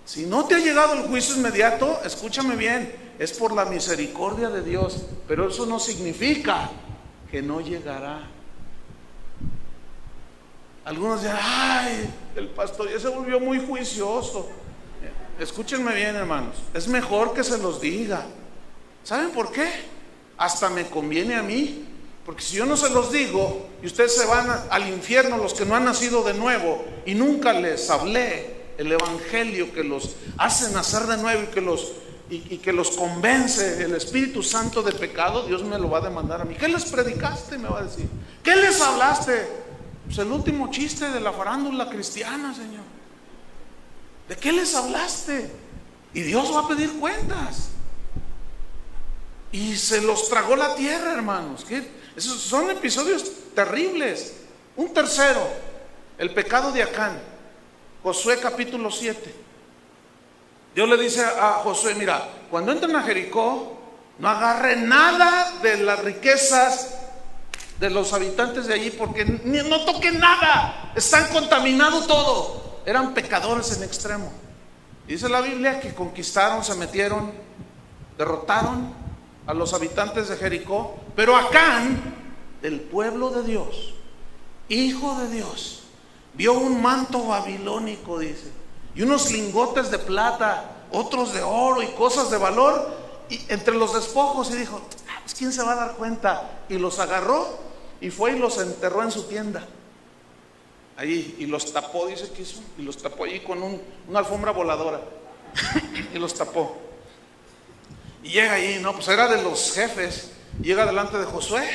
Si no te ha llegado el juicio inmediato, escúchame bien, es por la misericordia de Dios, pero eso no significa que no llegará. Algunos dirán, ay, el pastor ya se volvió muy juicioso. Escúchenme bien, hermanos, es mejor que se los diga. ¿Saben por qué? Hasta me conviene a mí. Porque si yo no se los digo y ustedes se van al infierno, los que no han nacido de nuevo, y nunca les hablé el evangelio que los hace nacer de nuevo y que los convence el Espíritu Santo de pecado, Dios me lo va a demandar a mí. ¿Qué les predicaste? Me va a decir. ¿Qué les hablaste? Pues el último chiste de la farándula cristiana, Señor. ¿De qué les hablaste? Y Dios va a pedir cuentas. Y se los tragó la tierra, hermanos. Esos son episodios terribles. Un tercero, el pecado de Acán. Josué capítulo 7. Dios le dice a Josué, mira, cuando entren a Jericó, no agarre nada de las riquezas de los habitantes de allí, porque no toquen nada, están contaminado todo. Eran pecadores en extremo. Y dice la Biblia que conquistaron, se metieron, derrotaron a los habitantes de Jericó. Pero Acán, del pueblo de Dios, hijo de Dios, vio un manto babilónico, dice, y unos lingotes de plata, otros de oro y cosas de valor, y entre los despojos, y dijo, pues ¿quién se va a dar cuenta? Y los agarró y fue y los enterró en su tienda ahí, y los tapó, dice que hizo, y los tapó allí con una alfombra voladora y los tapó. Y llega ahí, no, pues era de los jefes, llega delante de Josué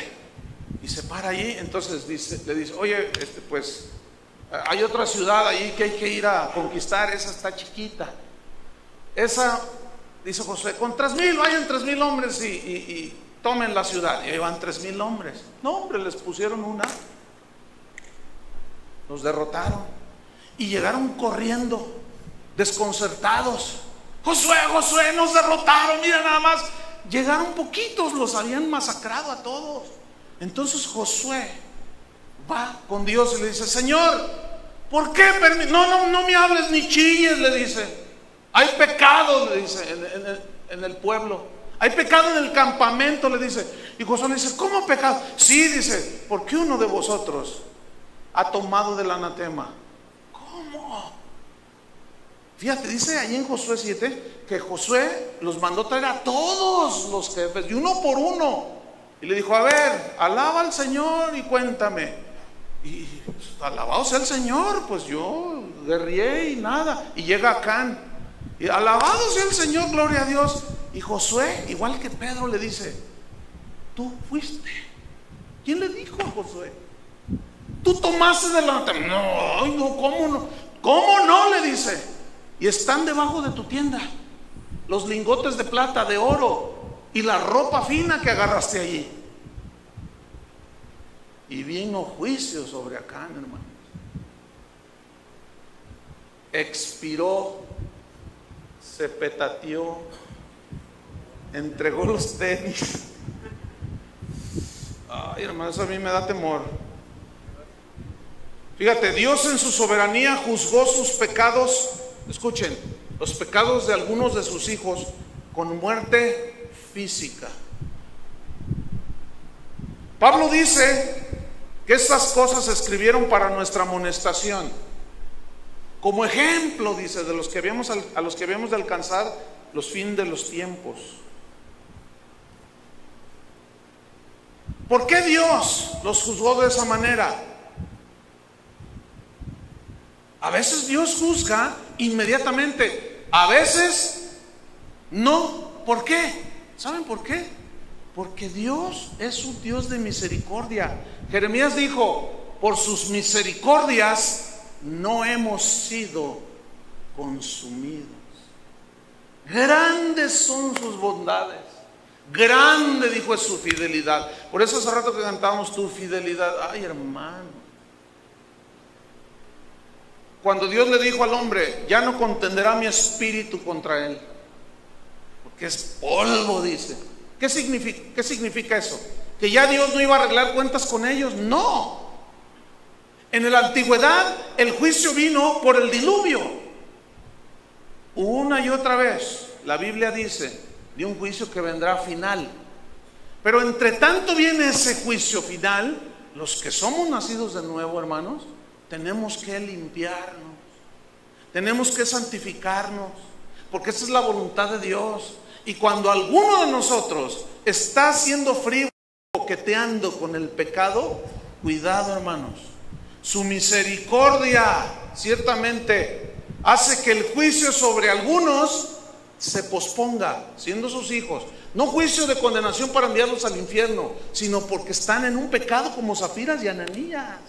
y se para allí. Entonces le dice, oye, pues hay otra ciudad ahí que hay que ir a conquistar, esa está chiquita, esa, dice Josué, con 3,000, vayan 3,000 hombres y tomen la ciudad. Y ahí van 3,000 hombres. No, hombre, les pusieron una, los derrotaron y llegaron corriendo, desconcertados. Josué, Josué, nos derrotaron, mira nada más. Llegaron poquitos, los habían masacrado a todos. Entonces Josué va con Dios y le dice, Señor, ¿por qué? No me hables ni chilles, le dice. Hay pecado, le dice, en el pueblo. Hay pecado en el campamento, le dice. Y Josué le dice, ¿cómo pecado? Sí, dice, porque uno de vosotros ha tomado del anatema. ¿Cómo? Fíjate, dice ahí en Josué 7 que Josué los mandó traer a todos los jefes, y uno por uno, y le dijo, a ver, alaba al Señor y cuéntame. Y alabado sea el Señor, pues yo guerrié y nada. Y llega Acán, y alabado sea el Señor, gloria a Dios. Y Josué, igual que Pedro, le dice, tú fuiste. ¿Quién le dijo a Josué? Tú tomaste del anatema. No, ¿cómo no? ¿Cómo no? Le dice. Y están debajo de tu tienda los lingotes de plata, de oro y la ropa fina que agarraste allí. Y vino juicio sobre Acán, hermano. Expiró, se petateó, entregó los tenis. Ay, hermano, eso a mí me da temor. Fíjate, Dios en su soberanía juzgó sus pecados. Escuchen, los pecados de algunos de sus hijos con muerte física. Pablo dice que estas cosas se escribieron para nuestra amonestación, como ejemplo, dice, de los que a los que habíamos de alcanzar los fines de los tiempos. ¿Por qué Dios los juzgó de esa manera? A veces Dios juzga inmediatamente, a veces no. ¿Por qué? ¿Saben por qué? Porque Dios es un Dios de misericordia. Jeremías dijo, por sus misericordias no hemos sido consumidos. Grandes son sus bondades, grande, dijo, es su fidelidad. Por eso hace rato que cantábamos tu fidelidad. Ay, hermano, cuando Dios le dijo al hombre, ya no contenderá mi espíritu contra él, porque es polvo, dice. ¿Qué significa eso? ¿Que ya Dios no iba a arreglar cuentas con ellos? No. En la antigüedad el juicio vino por el diluvio. Una y otra vez la Biblia dice de un juicio que vendrá final. Pero entre tanto viene ese juicio final, los que somos nacidos de nuevo, hermanos, tenemos que limpiarnos, tenemos que santificarnos, porque esa es la voluntad de Dios. Y cuando alguno de nosotros está siendo frívolo, coqueteando con el pecado, cuidado, hermanos. Su misericordia ciertamente hace que el juicio sobre algunos se posponga, siendo sus hijos. No juicio de condenación para enviarlos al infierno, sino porque están en un pecado como Zafiras y Ananías.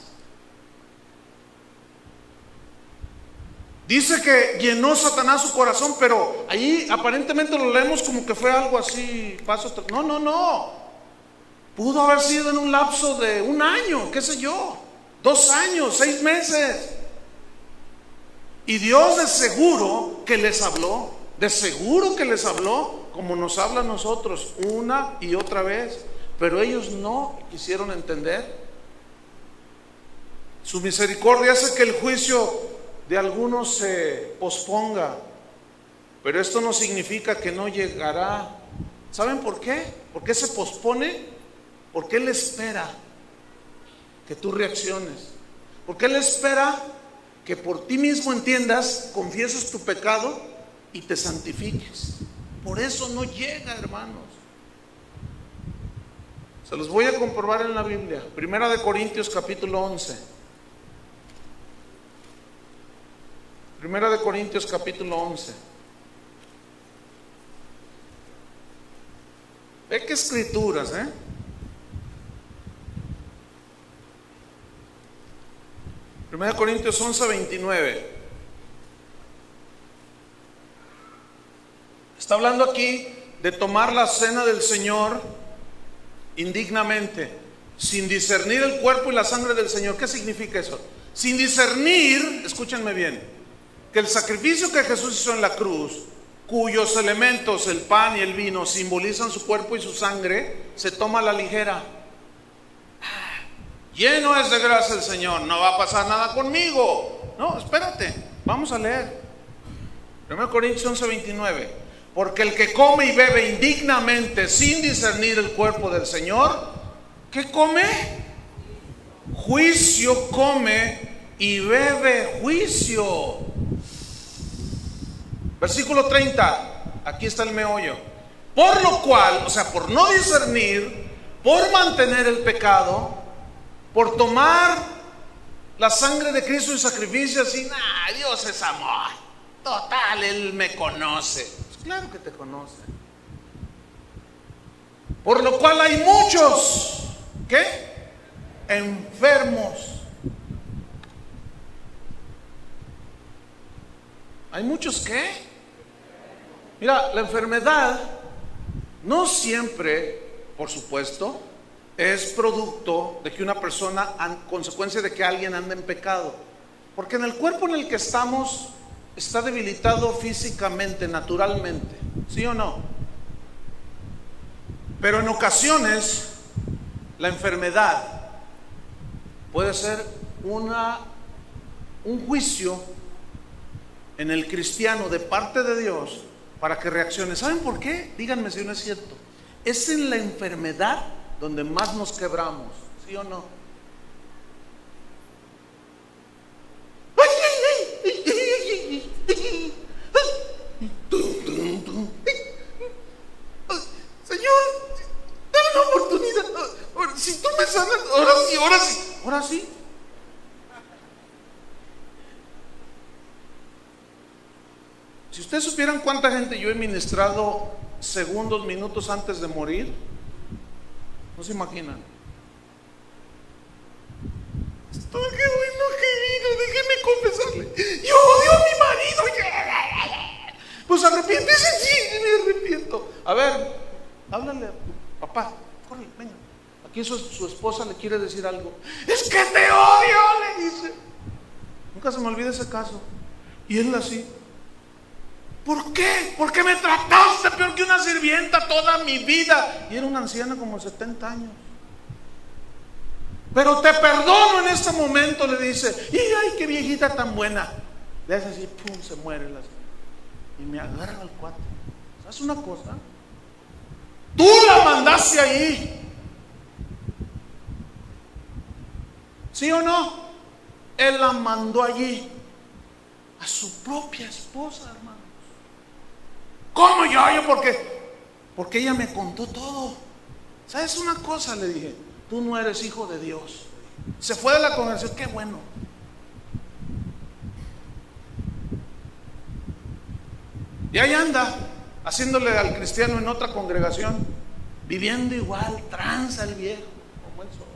Dice que llenó Satanás su corazón, pero ahí aparentemente lo leemos como que fue algo así, paso. No. Pudo haber sido en un lapso de 1 año, qué sé yo, 2 años, 6 meses. Y Dios de seguro que les habló, de seguro que les habló, como nos habla a nosotros una y otra vez. pero ellos no quisieron entender. Su misericordia hace que el juicio de algunos se posponga, pero esto no significa que no llegará. ¿Saben por qué? ¿Por qué se pospone? Porque Él espera que tú reacciones. Porque Él espera que por ti mismo entiendas, confieses tu pecado y te santifiques. Por eso no llega, hermanos. Se los voy a comprobar en la Biblia. Primera de Corintios capítulo 11. Primera de Corintios capítulo 11. Ve qué escrituras, Primera de Corintios 11, 29. Está hablando aquí de tomar la cena del Señor indignamente, sin discernir el cuerpo y la sangre del Señor. ¿Qué significa eso? Sin discernir, escúchenme bien, que el sacrificio que Jesús hizo en la cruz, cuyos elementos, el pan y el vino, simbolizan su cuerpo y su sangre, se toma a la ligera. Lleno es de gracia el Señor, no va a pasar nada conmigo. No, espérate, vamos a leer 1 Corintios 11, 29. Porque el que come y bebe indignamente sin discernir el cuerpo del Señor, ¿qué come? Juicio come y bebe juicio. Versículo 30, aquí está el meollo. Por lo cual, o sea, por no discernir, por mantener el pecado, por tomar la sangre de Cristo en sacrificio, así, Dios es amor, total, Él me conoce. Pues claro que te conoce. Por lo cual hay muchos, ¿qué? Enfermos. ¿Hay muchos qué? Mira, la enfermedad no siempre, por supuesto, es producto de que una persona, consecuencia de que alguien anda en pecado. Porque en el cuerpo en el que estamos está debilitado físicamente, naturalmente, ¿sí o no? Pero en ocasiones la enfermedad puede ser un juicio en el cristiano de parte de Dios para que reaccione. ¿Saben por qué? Díganme si no es cierto. Es en la enfermedad donde más nos quebramos, ¿sí o no? Señor, dame una oportunidad. Si tú me sanas, ahora sí. Si ustedes supieran cuánta gente yo he ministrado segundos, minutos antes de morir, no se imaginan. Estoy que bueno que déjeme confesarle. Yo odio a mi marido. Pues arrepiéntese, sí, me arrepiento. A ver, háblale a tu papá. Corre, venga. Aquí su esposa le quiere decir algo. Es que te odio, le dice. Nunca se me olvida ese caso. Y él así. ¿Por qué? Porque me trataste peor que una sirvienta toda mi vida. Y era una anciana como 70 años. Pero te perdono en este momento, le dice. Y ay, qué viejita tan buena. Le hace así, pum, se muere la señora. Y me agarra al cuate. ¿Sabes una cosa? Tú la mandaste ahí. ¿Sí o no? Él la mandó allí. A su propia esposa, hermano. ¿Cómo yo? Porque ella me contó todo. ¿Sabes una cosa? Le dije, tú no eres hijo de Dios. Se fue de la congregación, qué bueno. Y ahí anda, haciéndole al cristiano en otra congregación, viviendo igual, tranza el viejo, como el sol.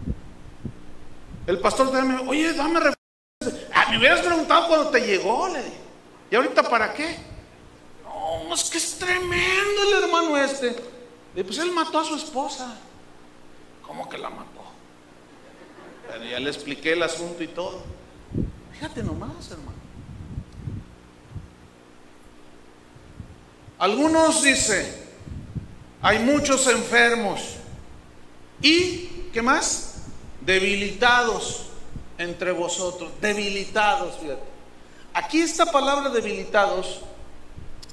El pastor también me dijo, oye, dame referencia. Me hubieras preguntado cuando te llegó, le dije. ¿Y ahorita para qué? No, es que es tremendo el hermano este. Pues él mató a su esposa. ¿Cómo que la mató? Pero ya le expliqué el asunto y todo. Fíjate nomás, hermano. Algunos dicen, hay muchos enfermos. Y, ¿qué más? Debilitados entre vosotros. Debilitados, fíjate. Aquí esta palabra debilitados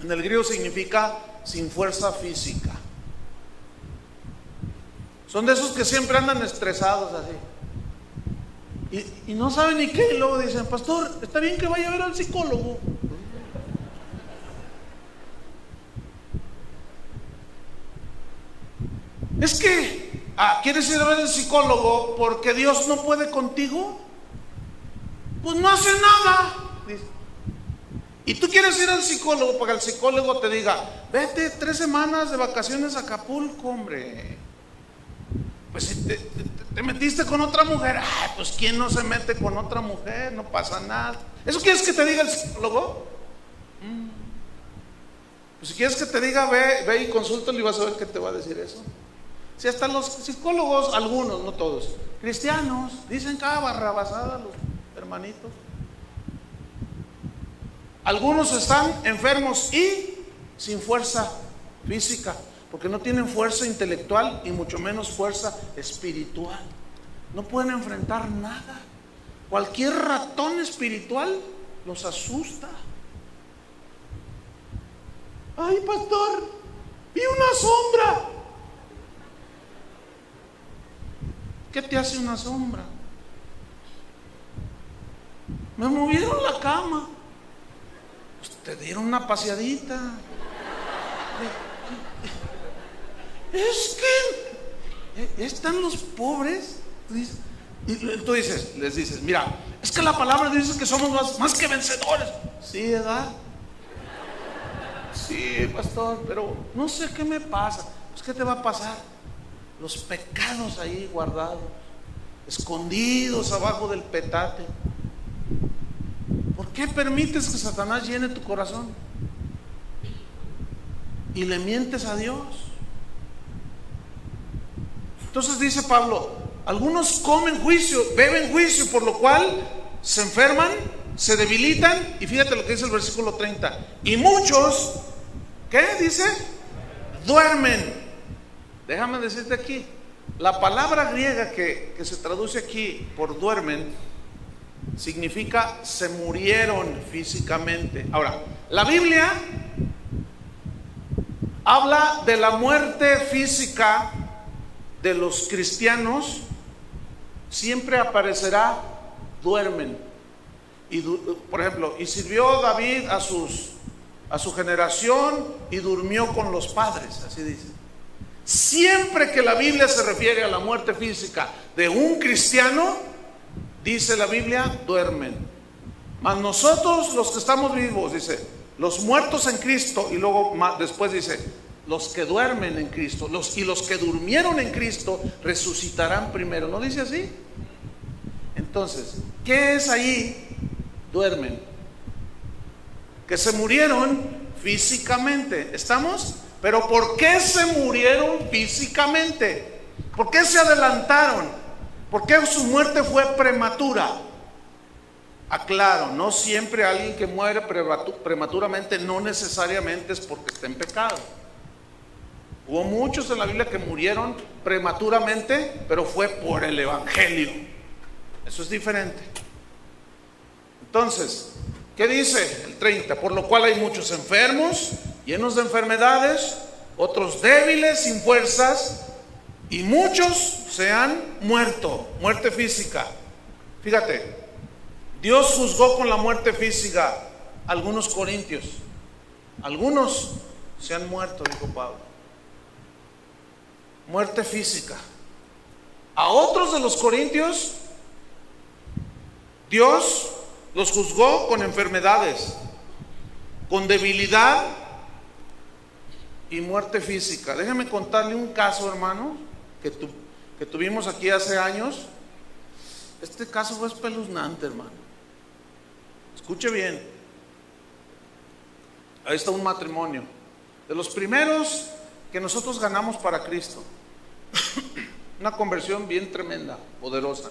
en el griego significa sin fuerza física. Son de esos que siempre andan estresados así. Y no saben ni qué. Y luego dicen, pastor, está bien que vaya a ver al psicólogo. Es que, ¿quieres ir a ver al psicólogo porque Dios no puede contigo? Pues no hace nada. Dice. Y tú quieres ir al psicólogo para que el psicólogo te diga, vete 3 semanas de vacaciones a Acapulco, hombre. Pues si te metiste con otra mujer, pues ¿quién no se mete con otra mujer? No pasa nada. ¿Eso quieres que te diga el psicólogo? Pues si quieres que te diga, ve y consúltalo y vas a ver qué te va a decir eso. Si hasta los psicólogos, algunos, no todos, cristianos, dicen cada barrabasada los hermanitos. Algunos están enfermos y sin fuerza física, porque no tienen fuerza intelectual y mucho menos fuerza espiritual. No pueden enfrentar nada. Cualquier ratón espiritual los asusta. Ay, pastor, vi una sombra. ¿Qué te hace una sombra? Me movieron la cama. Pues te dieron una paseadita. Es que están los pobres. Y tú dices, les dices, mira, es que la palabra dice que somos más que vencedores. Sí, ¿verdad? Sí, pastor, pero no sé qué me pasa. Pues ¿qué te va a pasar? Los pecados ahí guardados, escondidos abajo del petate. ¿Por qué permites que Satanás llene tu corazón? Y le mientes a Dios. Entonces dice Pablo, algunos comen juicio, beben juicio, por lo cual se enferman, se debilitan. Y fíjate lo que dice el versículo 30. Y muchos, ¿qué dice? Duermen. Déjame decirte aquí, la palabra griega que se traduce aquí por duermen significa se murieron físicamente. Ahora, la Biblia habla de la muerte física de los cristianos, siempre aparecerá duermen. Y, por ejemplo, y sirvió David a su generación y durmió con los padres, así dice. Siempre que la Biblia se refiere a la muerte física de un cristiano, dice la Biblia, duermen. Mas nosotros los que estamos vivos, dice, los muertos en Cristo, y luego después dice, los que duermen en Cristo, y los que durmieron en Cristo resucitarán primero. ¿No dice así? Entonces, ¿qué es ahí? Duermen. Que se murieron físicamente. ¿Estamos? Pero ¿por qué se murieron físicamente? ¿Por qué se adelantaron? ¿Por qué su muerte fue prematura? Aclaro, no siempre alguien que muere prematuramente no necesariamente es porque está en pecado. Hubo muchos en la Biblia que murieron prematuramente, pero fue por el Evangelio. Eso es diferente. Entonces, ¿qué dice el 30? Por lo cual hay muchos enfermos, llenos de enfermedades, otros débiles, sin fuerzas, y muchos se han muerto, muerte física. Fíjate, Dios juzgó con la muerte física a algunos corintios. Algunos se han muerto, dijo Pablo. Muerte física. A otros de los corintios, Dios los juzgó con enfermedades, con debilidad y muerte física. Déjeme contarle un caso, hermano, que tuvimos aquí hace años. Este caso fue espeluznante, hermano. Escuche bien. Ahí está un matrimonio, de los primeros que nosotros ganamos para Cristo. Una conversión bien tremenda, poderosa.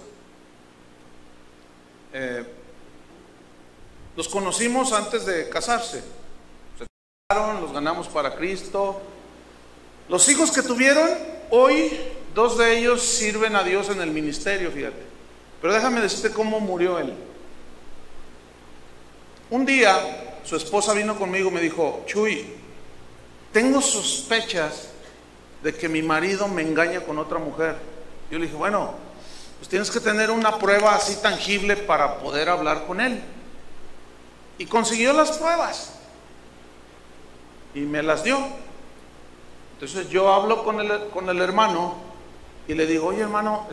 Los conocimos antes de casarse. Se casaron, los ganamos para Cristo. Los hijos que tuvieron, hoy dos de ellos sirven a Dios en el ministerio, fíjate. Pero déjame decirte cómo murió él. Un día su esposa vino conmigo y me dijo: Chuy, tengo sospechas de que mi marido me engaña con otra mujer. Yo le dije: bueno, pues tienes que tener una prueba así tangible para poder hablar con él. Y consiguió las pruebas y me las dio. Entonces yo hablo con el hermano y le digo: oye, hermano,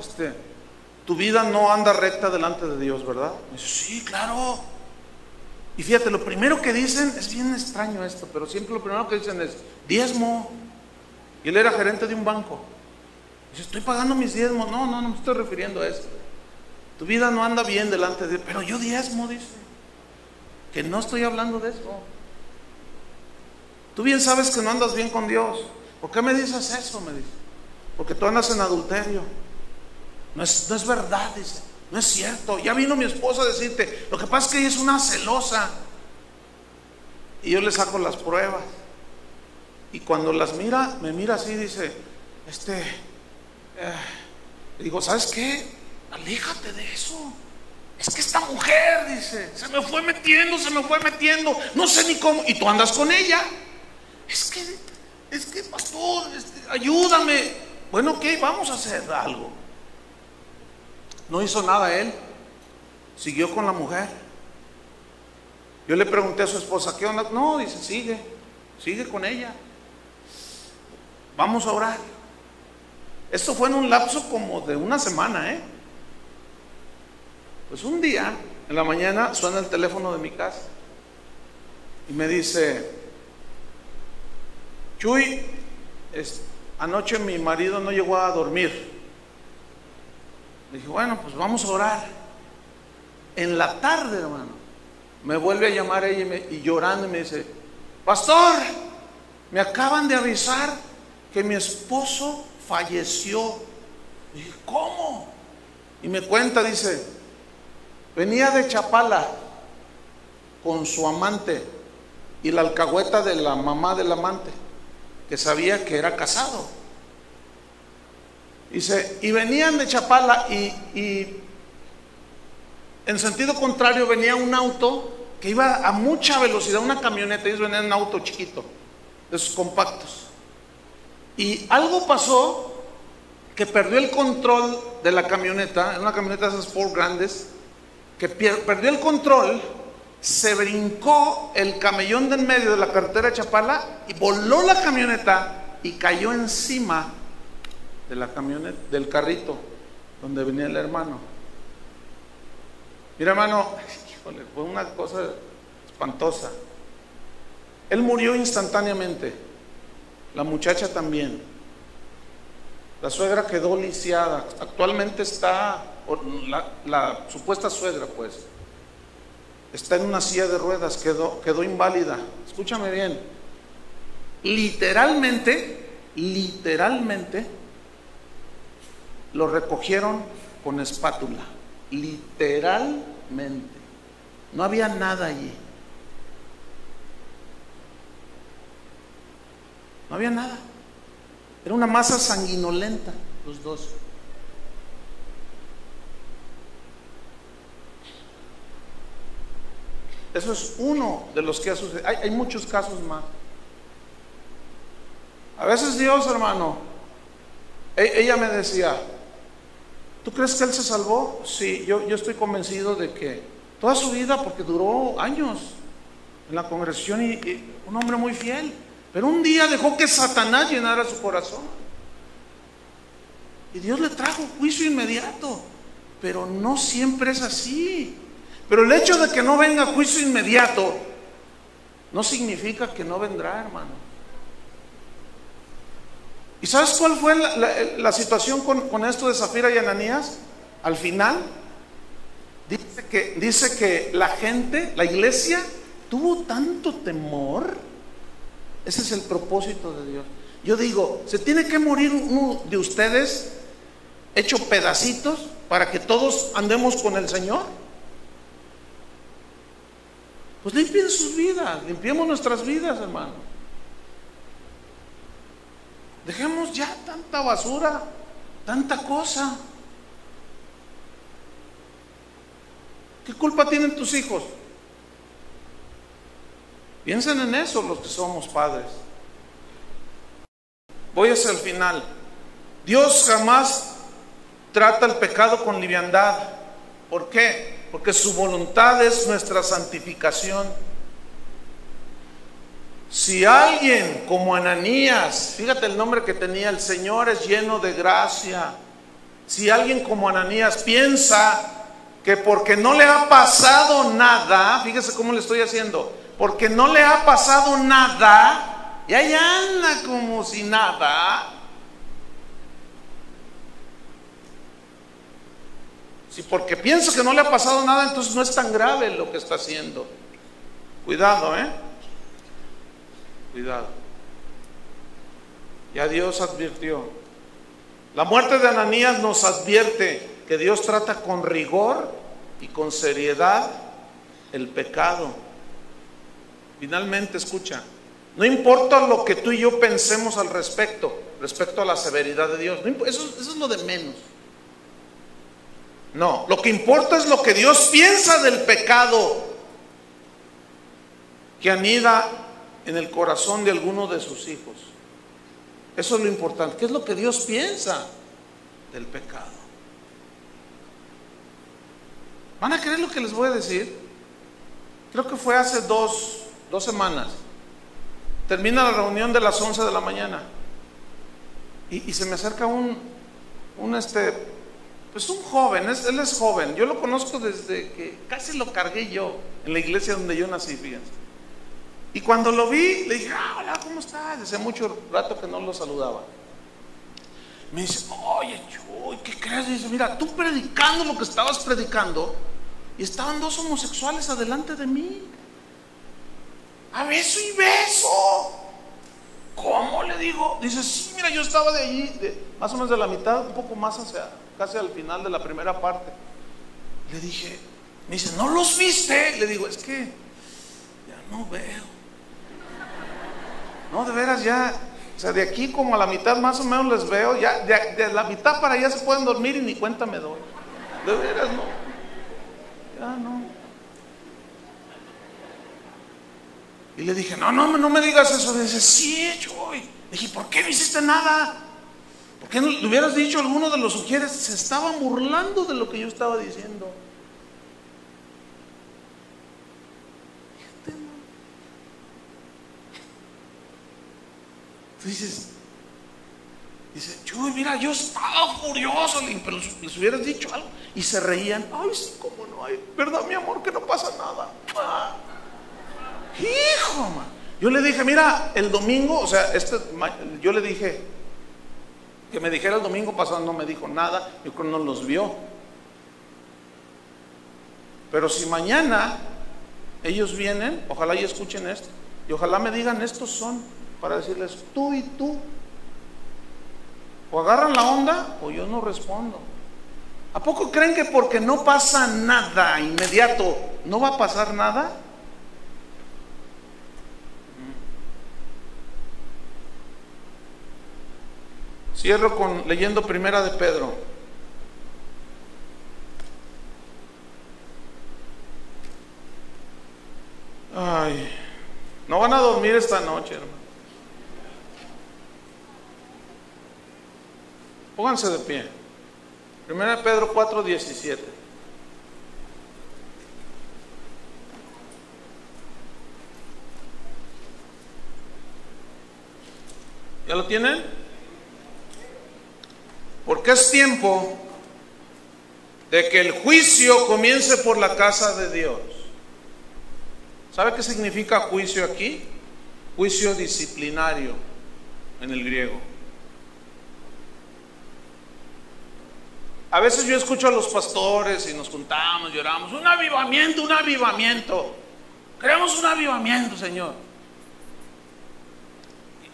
tu vida no anda recta delante de Dios, ¿verdad? Me dice: sí, claro. Y fíjate, lo primero que dicen, es bien extraño esto, pero siempre lo primero que dicen es: diezmo. Y él era gerente de un banco. Dice: estoy pagando mis diezmos. No me estoy refiriendo a esto. Tu vida no anda bien delante de Dios. Pero yo diezmo, dice. Que no estoy hablando de eso. Tú bien sabes que no andas bien con Dios. ¿Por qué me dices eso? Me dice: porque tú andas en adulterio. No es verdad, dice. No es cierto. Ya vino mi esposa a decirte. Lo que pasa es que ella es una celosa. Y yo le saco las pruebas. Y cuando las mira, me mira así, dice: le digo: ¿sabes qué? Aléjate de eso. Es que esta mujer, dice, se me fue metiendo, no sé ni cómo, y tú andas con ella. Es que pastor, ayúdame. Bueno, ok, vamos a hacer algo. No hizo nada él, siguió con la mujer. Yo le pregunté a su esposa: ¿qué onda? No, dice: sigue con ella. Vamos a orar. Esto fue en un lapso como de una semana, Pues un día, en la mañana, suena el teléfono de mi casa y me dice: Chuy, anoche mi marido no llegó a dormir. Le dije: bueno, pues vamos a orar. En la tarde, hermano, me vuelve a llamar ella y llorando, y me dice: pastor, me acaban de avisar que mi esposo falleció. Le dije: ¿cómo? Y me cuenta, dice: venía de Chapala con su amante y la alcahueta de la mamá del amante, que sabía que era casado. Dice: y venían de Chapala y en sentido contrario venía un auto que iba a mucha velocidad, una camioneta. Ellos venían en un auto chiquito, de esos compactos. Y algo pasó que perdió el control de la camioneta, una camioneta de esas Ford grandes, que perdió el control, se brincó el camellón del medio de la carretera de Chapala y voló la camioneta y cayó encima de la camioneta, del carrito donde venía el hermano. Mira, hermano, híjole, fue una cosa espantosa. Él murió instantáneamente, la muchacha también. La suegra quedó lisiada. Actualmente está, la supuesta suegra, pues, está en una silla de ruedas, quedó inválida. Escúchame bien. Literalmente lo recogieron con espátula. Literalmente. No había nada allí. No había nada. Era una masa sanguinolenta, los dos. Eso es uno de los que ha sucedido. Hay muchos casos más. A veces Dios, hermano, ella me decía: ¿tú crees que él se salvó? Sí, yo estoy convencido de que toda su vida, porque duró años en la congregación y un hombre muy fiel. Pero un día dejó que Satanás llenara su corazón. Y Dios le trajo juicio inmediato. Pero no siempre es así. Pero el hecho de que no venga juicio inmediato no significa que no vendrá, hermano. ¿Y sabes cuál fue la situación con esto de Zafira y Ananías? Al final, dice que la gente, la iglesia, tuvo tanto temor. Ese es el propósito de Dios. Yo digo, ¿se tiene que morir uno de ustedes hecho pedacitos para que todos andemos con el Señor? Pues limpien sus vidas, limpiemos nuestras vidas, hermano. Dejemos ya tanta basura. Tanta cosa. ¿Qué culpa tienen tus hijos? Piensen en eso los que somos padres. Voy hacia el final. Dios jamás trata el pecado con liviandad. ¿Por qué? Porque su voluntad es nuestra santificación. Si alguien como Ananías, fíjate el nombre que tenía, el Señor es lleno de gracia. Si alguien como Ananías piensa que porque no le ha pasado nada, fíjese cómo le estoy haciendo, porque no le ha pasado nada, y ahí anda como si nada. Si porque piensa que no le ha pasado nada, entonces no es tan grave lo que está haciendo. Cuidado, cuidado. Ya Dios advirtió. La muerte de Ananías nos advierte que Dios trata con rigor y con seriedad el pecado. Finalmente, escucha, no importa lo que tú y yo pensemos al respecto a la severidad de Dios, eso es lo de menos. No, lo que importa es lo que Dios piensa del pecado que anida en el corazón de alguno de sus hijos. Eso es lo importante. ¿Qué es lo que Dios piensa del pecado? ¿Van a creer lo que les voy a decir? Creo que fue hace dos semanas. Termina la reunión de las 11 de la mañana y se me acerca un joven, él es joven. Yo lo conozco desde que casi lo cargué yo en la iglesia donde yo nací, fíjense. Y cuando lo vi, le dije, hola, ¿cómo estás? Hace mucho rato que no lo saludaba. Me dice, oye, Chuy, ¿qué crees? Dice, mira, tú predicando lo que estabas predicando, y estaban dos homosexuales adelante de mí, a beso y beso. ¿Cómo? Le digo. Dice, sí, mira, yo estaba de allí, más o menos de la mitad, un poco más casi al final de la primera parte. Le dije, me dice, ¿no los viste? Le digo, es que ya no veo. No, de veras ya, o sea, de aquí como a la mitad más o menos les veo, ya de la mitad para allá se pueden dormir y ni cuenta me doy. De veras no, ya no. Y le dije, no me digas eso. Dice, sí, Chuy. Le dije, ¿por qué no hiciste nada? ¿Por qué no le hubieras dicho a alguno de los sugieres? Se estaban burlando de lo que yo estaba diciendo. Entonces dice, Chuy, mira, yo estaba furioso, pero les hubieras dicho algo. Y se reían. Ay, sí, cómo no, hay, ¿verdad, mi amor? Que no pasa nada. Hijo, man. Yo le dije, mira, el domingo, o sea, yo le dije que me dijera el domingo pasado, no me dijo nada, yo creo que no los vio. Pero si mañana ellos vienen, ojalá y escuchen esto, y ojalá me digan, estos son, para decirles, tú y tú, o agarran la onda o yo no respondo. ¿A poco creen que porque no pasa nada inmediato no va a pasar nada? Cierro leyendo Primera de Pedro. Ay, no van a dormir esta noche, hermano. Pónganse de pie. Primera de Pedro 4:17. ¿Ya lo tienen? Porque es tiempo de que el juicio comience por la casa de Dios. ¿Sabe qué significa juicio aquí? Juicio disciplinario en el griego. A veces yo escucho a los pastores y nos juntamos, lloramos, un avivamiento, queremos un avivamiento, Señor.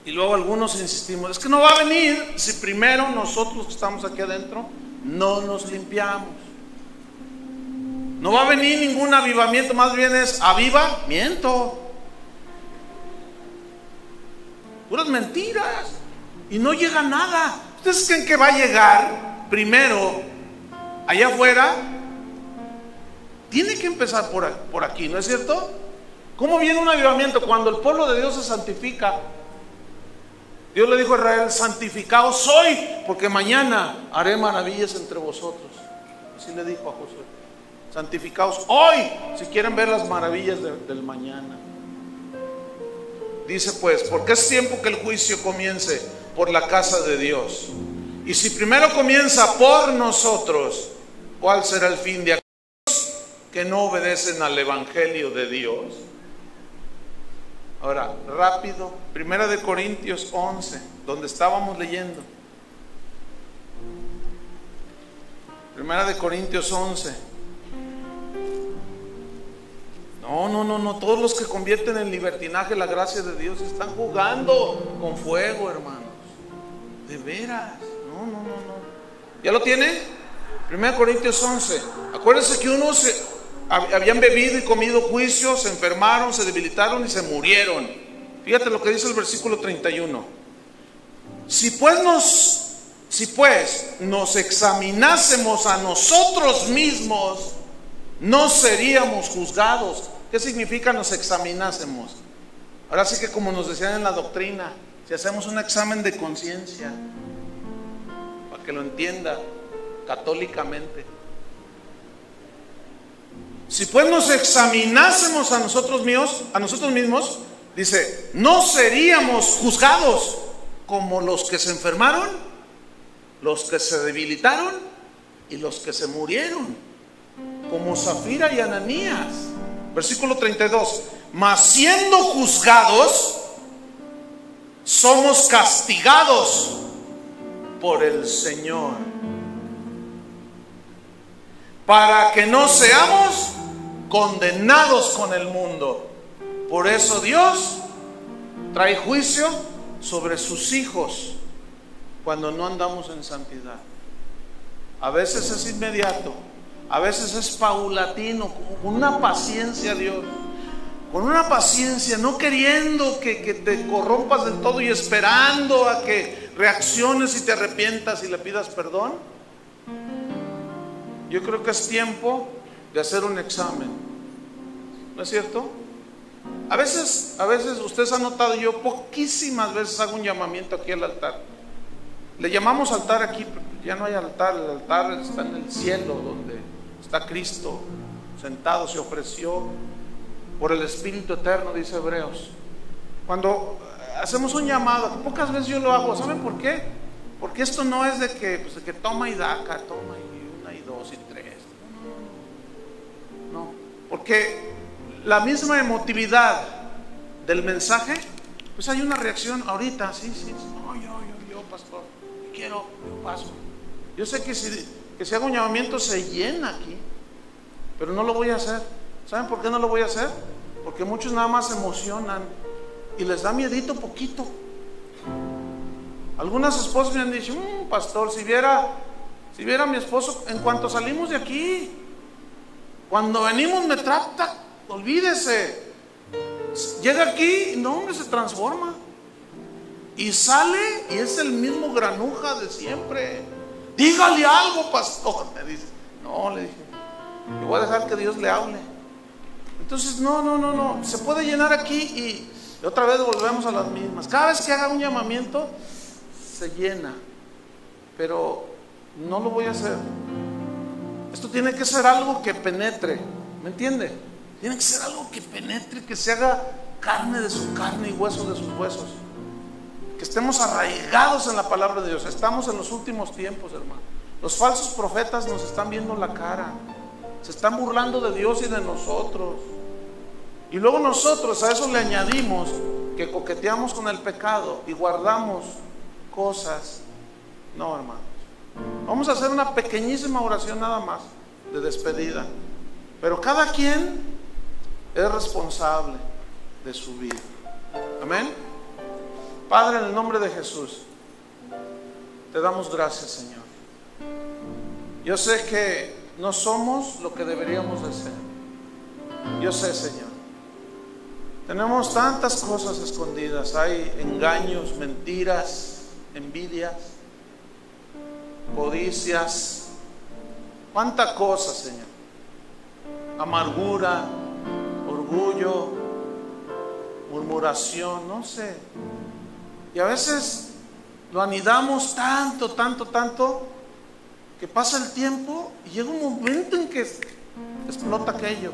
Y luego algunos insistimos, es que no va a venir si primero nosotros que estamos aquí adentro no nos limpiamos. No va a venir ningún avivamiento, más bien es avivamiento. Puras mentiras. Y no llega nada. ¿Ustedes creen que va a llegar primero allá afuera? Tiene que empezar por aquí, ¿no es cierto? ¿Cómo viene un avivamiento? Cuando el pueblo de Dios se santifica. Dios le dijo a Israel: santificaos hoy, porque mañana haré maravillas entre vosotros. Así le dijo a Josué: santificaos hoy, si quieren ver las maravillas del mañana. Dice pues, porque es tiempo que el juicio comience por la casa de Dios. Y si primero comienza por nosotros, ¿cuál será el fin de aquellos que no obedecen al evangelio de Dios? Ahora, rápido, 1 Corintios 11, donde estábamos leyendo. 1 Corintios 11. No, todos los que convierten en libertinaje la gracia de Dios están jugando con fuego, hermanos. De veras, no. ¿Ya lo tiene? 1 Corintios 11. Acuérdense que unos habían bebido y comido juicio, se enfermaron, se debilitaron y se murieron. Fíjate lo que dice el versículo 31. Si pues nos examinásemos a nosotros mismos, no seríamos juzgados. ¿Qué significa nos examinásemos? Ahora sí que, como nos decían en la doctrina, si hacemos un examen de conciencia, para que lo entienda católicamente. Si pues nos examinásemos a nosotros mismos, dice, no seríamos juzgados como los que se enfermaron, los que se debilitaron y los que se murieron, como Zafira y Ananías. Versículo 32. Mas siendo juzgados, somos castigados por el Señor, para que no seamos condenados con el mundo. Por eso Dios trae juicio sobre sus hijos cuando no andamos en santidad. A veces es inmediato, a veces es paulatino, con una paciencia, Dios, con una paciencia, no queriendo que te corrompas del todo y esperando a que reacciones y te arrepientas y le pidas perdón. Yo creo que es tiempo de hacer un examen, ¿no es cierto? A veces ustedes han notado, yo poquísimas veces hago un llamamiento aquí al altar. Le llamamos altar aquí, pero ya no hay altar. El altar está en el cielo, donde está Cristo sentado, se ofreció por el Espíritu Eterno, dice Hebreos. Cuando hacemos un llamado, pocas veces yo lo hago, ¿saben por qué? Porque esto no es de que toma y daca, toma y una y dos y tres. No, porque la misma emotividad del mensaje, pues hay una reacción ahorita, sí, no, yo, pastor, quiero, yo paso. Yo sé que si hago un llamamiento se llena aquí, pero no lo voy a hacer. ¿Saben por qué no lo voy a hacer? Porque muchos nada más se emocionan y les da miedito poquito. Algunas esposas me han dicho, pastor, si viera a mi esposo en cuanto salimos de aquí, cuando venimos me trata, olvídese. Llega aquí, no, hombre, se transforma. Y sale y es el mismo granuja de siempre. Dígale algo, pastor, me dice. No, le dije, yo voy a dejar que Dios le hable. Entonces, no. Se puede llenar aquí y otra vez volvemos a las mismas. Cada vez que haga un llamamiento, se llena. Pero no lo voy a hacer. Esto tiene que ser algo que penetre. ¿Me entiende? Tiene que ser algo que penetre, que se haga carne de su carne y hueso de sus huesos. Que estemos arraigados en la palabra de Dios. Estamos en los últimos tiempos, hermano. Los falsos profetas nos están viendo la cara. Se están burlando de Dios y de nosotros. Y luego nosotros a eso le añadimos que coqueteamos con el pecado y guardamos cosas. No, hermanos. Vamos a hacer una pequeñísima oración nada más de despedida. Pero cada quien es responsable de su vida. Amén. Padre, en el nombre de Jesús, te damos gracias, Señor. Yo sé que no somos lo que deberíamos de ser. Yo sé, Señor. Tenemos tantas cosas escondidas. Hay engaños, mentiras, envidias. codicias, cuánta cosa, Señor, amargura, orgullo, murmuración, no sé. Y a veces lo anidamos tanto, que pasa el tiempo y llega un momento en que explota aquello.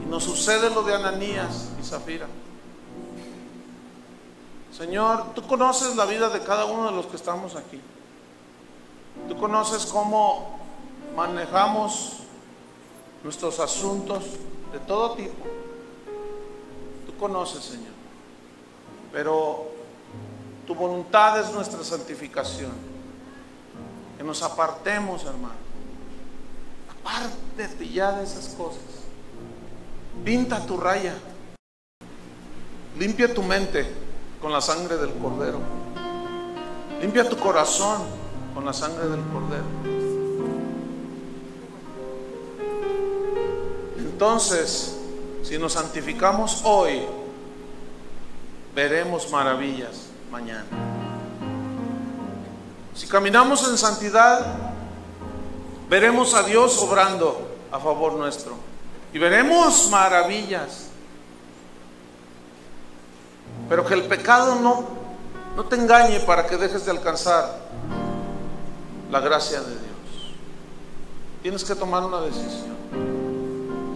Y nos sucede lo de Ananías y Zafira. Señor, tú conoces la vida de cada uno de los que estamos aquí. Tú conoces cómo manejamos nuestros asuntos de todo tipo. Tú conoces, Señor. Pero tu voluntad es nuestra santificación. Que nos apartemos, hermano. Apártate ya de esas cosas. Pinta tu raya. Limpia tu mente con la sangre del Cordero. Limpia tu corazón con la sangre del Cordero. Entonces, si nos santificamos hoy, veremos maravillas mañana. Si caminamos en santidad, veremos a Dios obrando a favor nuestro y veremos maravillas. Pero que el pecado no te engañe para que dejes de alcanzar la gracia de Dios. Tienes que tomar una decisión.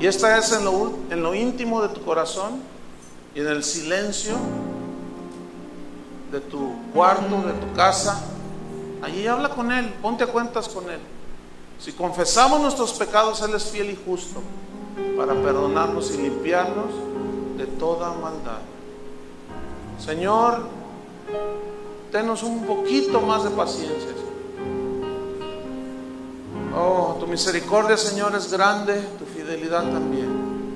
Y esta es en lo íntimo de tu corazón y en el silencio de tu cuarto, de tu casa. Allí habla con Él, ponte a cuentas con Él. Si confesamos nuestros pecados, Él es fiel y justo para perdonarnos y limpiarnos de toda maldad. Señor, tenos un poquito más de paciencia. Oh, tu misericordia, Señor, es grande, tu fidelidad también.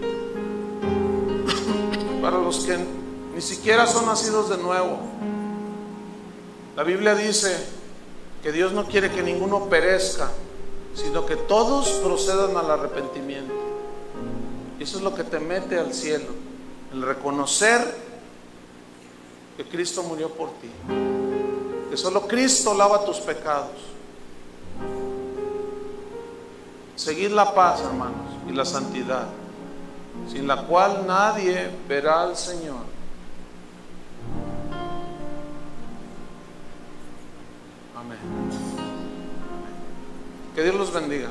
Para los que ni siquiera son nacidos de nuevo, la Biblia dice que Dios no quiere que ninguno perezca, sino que todos procedan al arrepentimiento. Y eso es lo que te mete al cielo, el reconocer que Cristo murió por ti, que solo Cristo lava tus pecados. Seguir la paz, hermanos, y la santidad, sin la cual nadie verá al Señor. Amén. Que Dios los bendiga.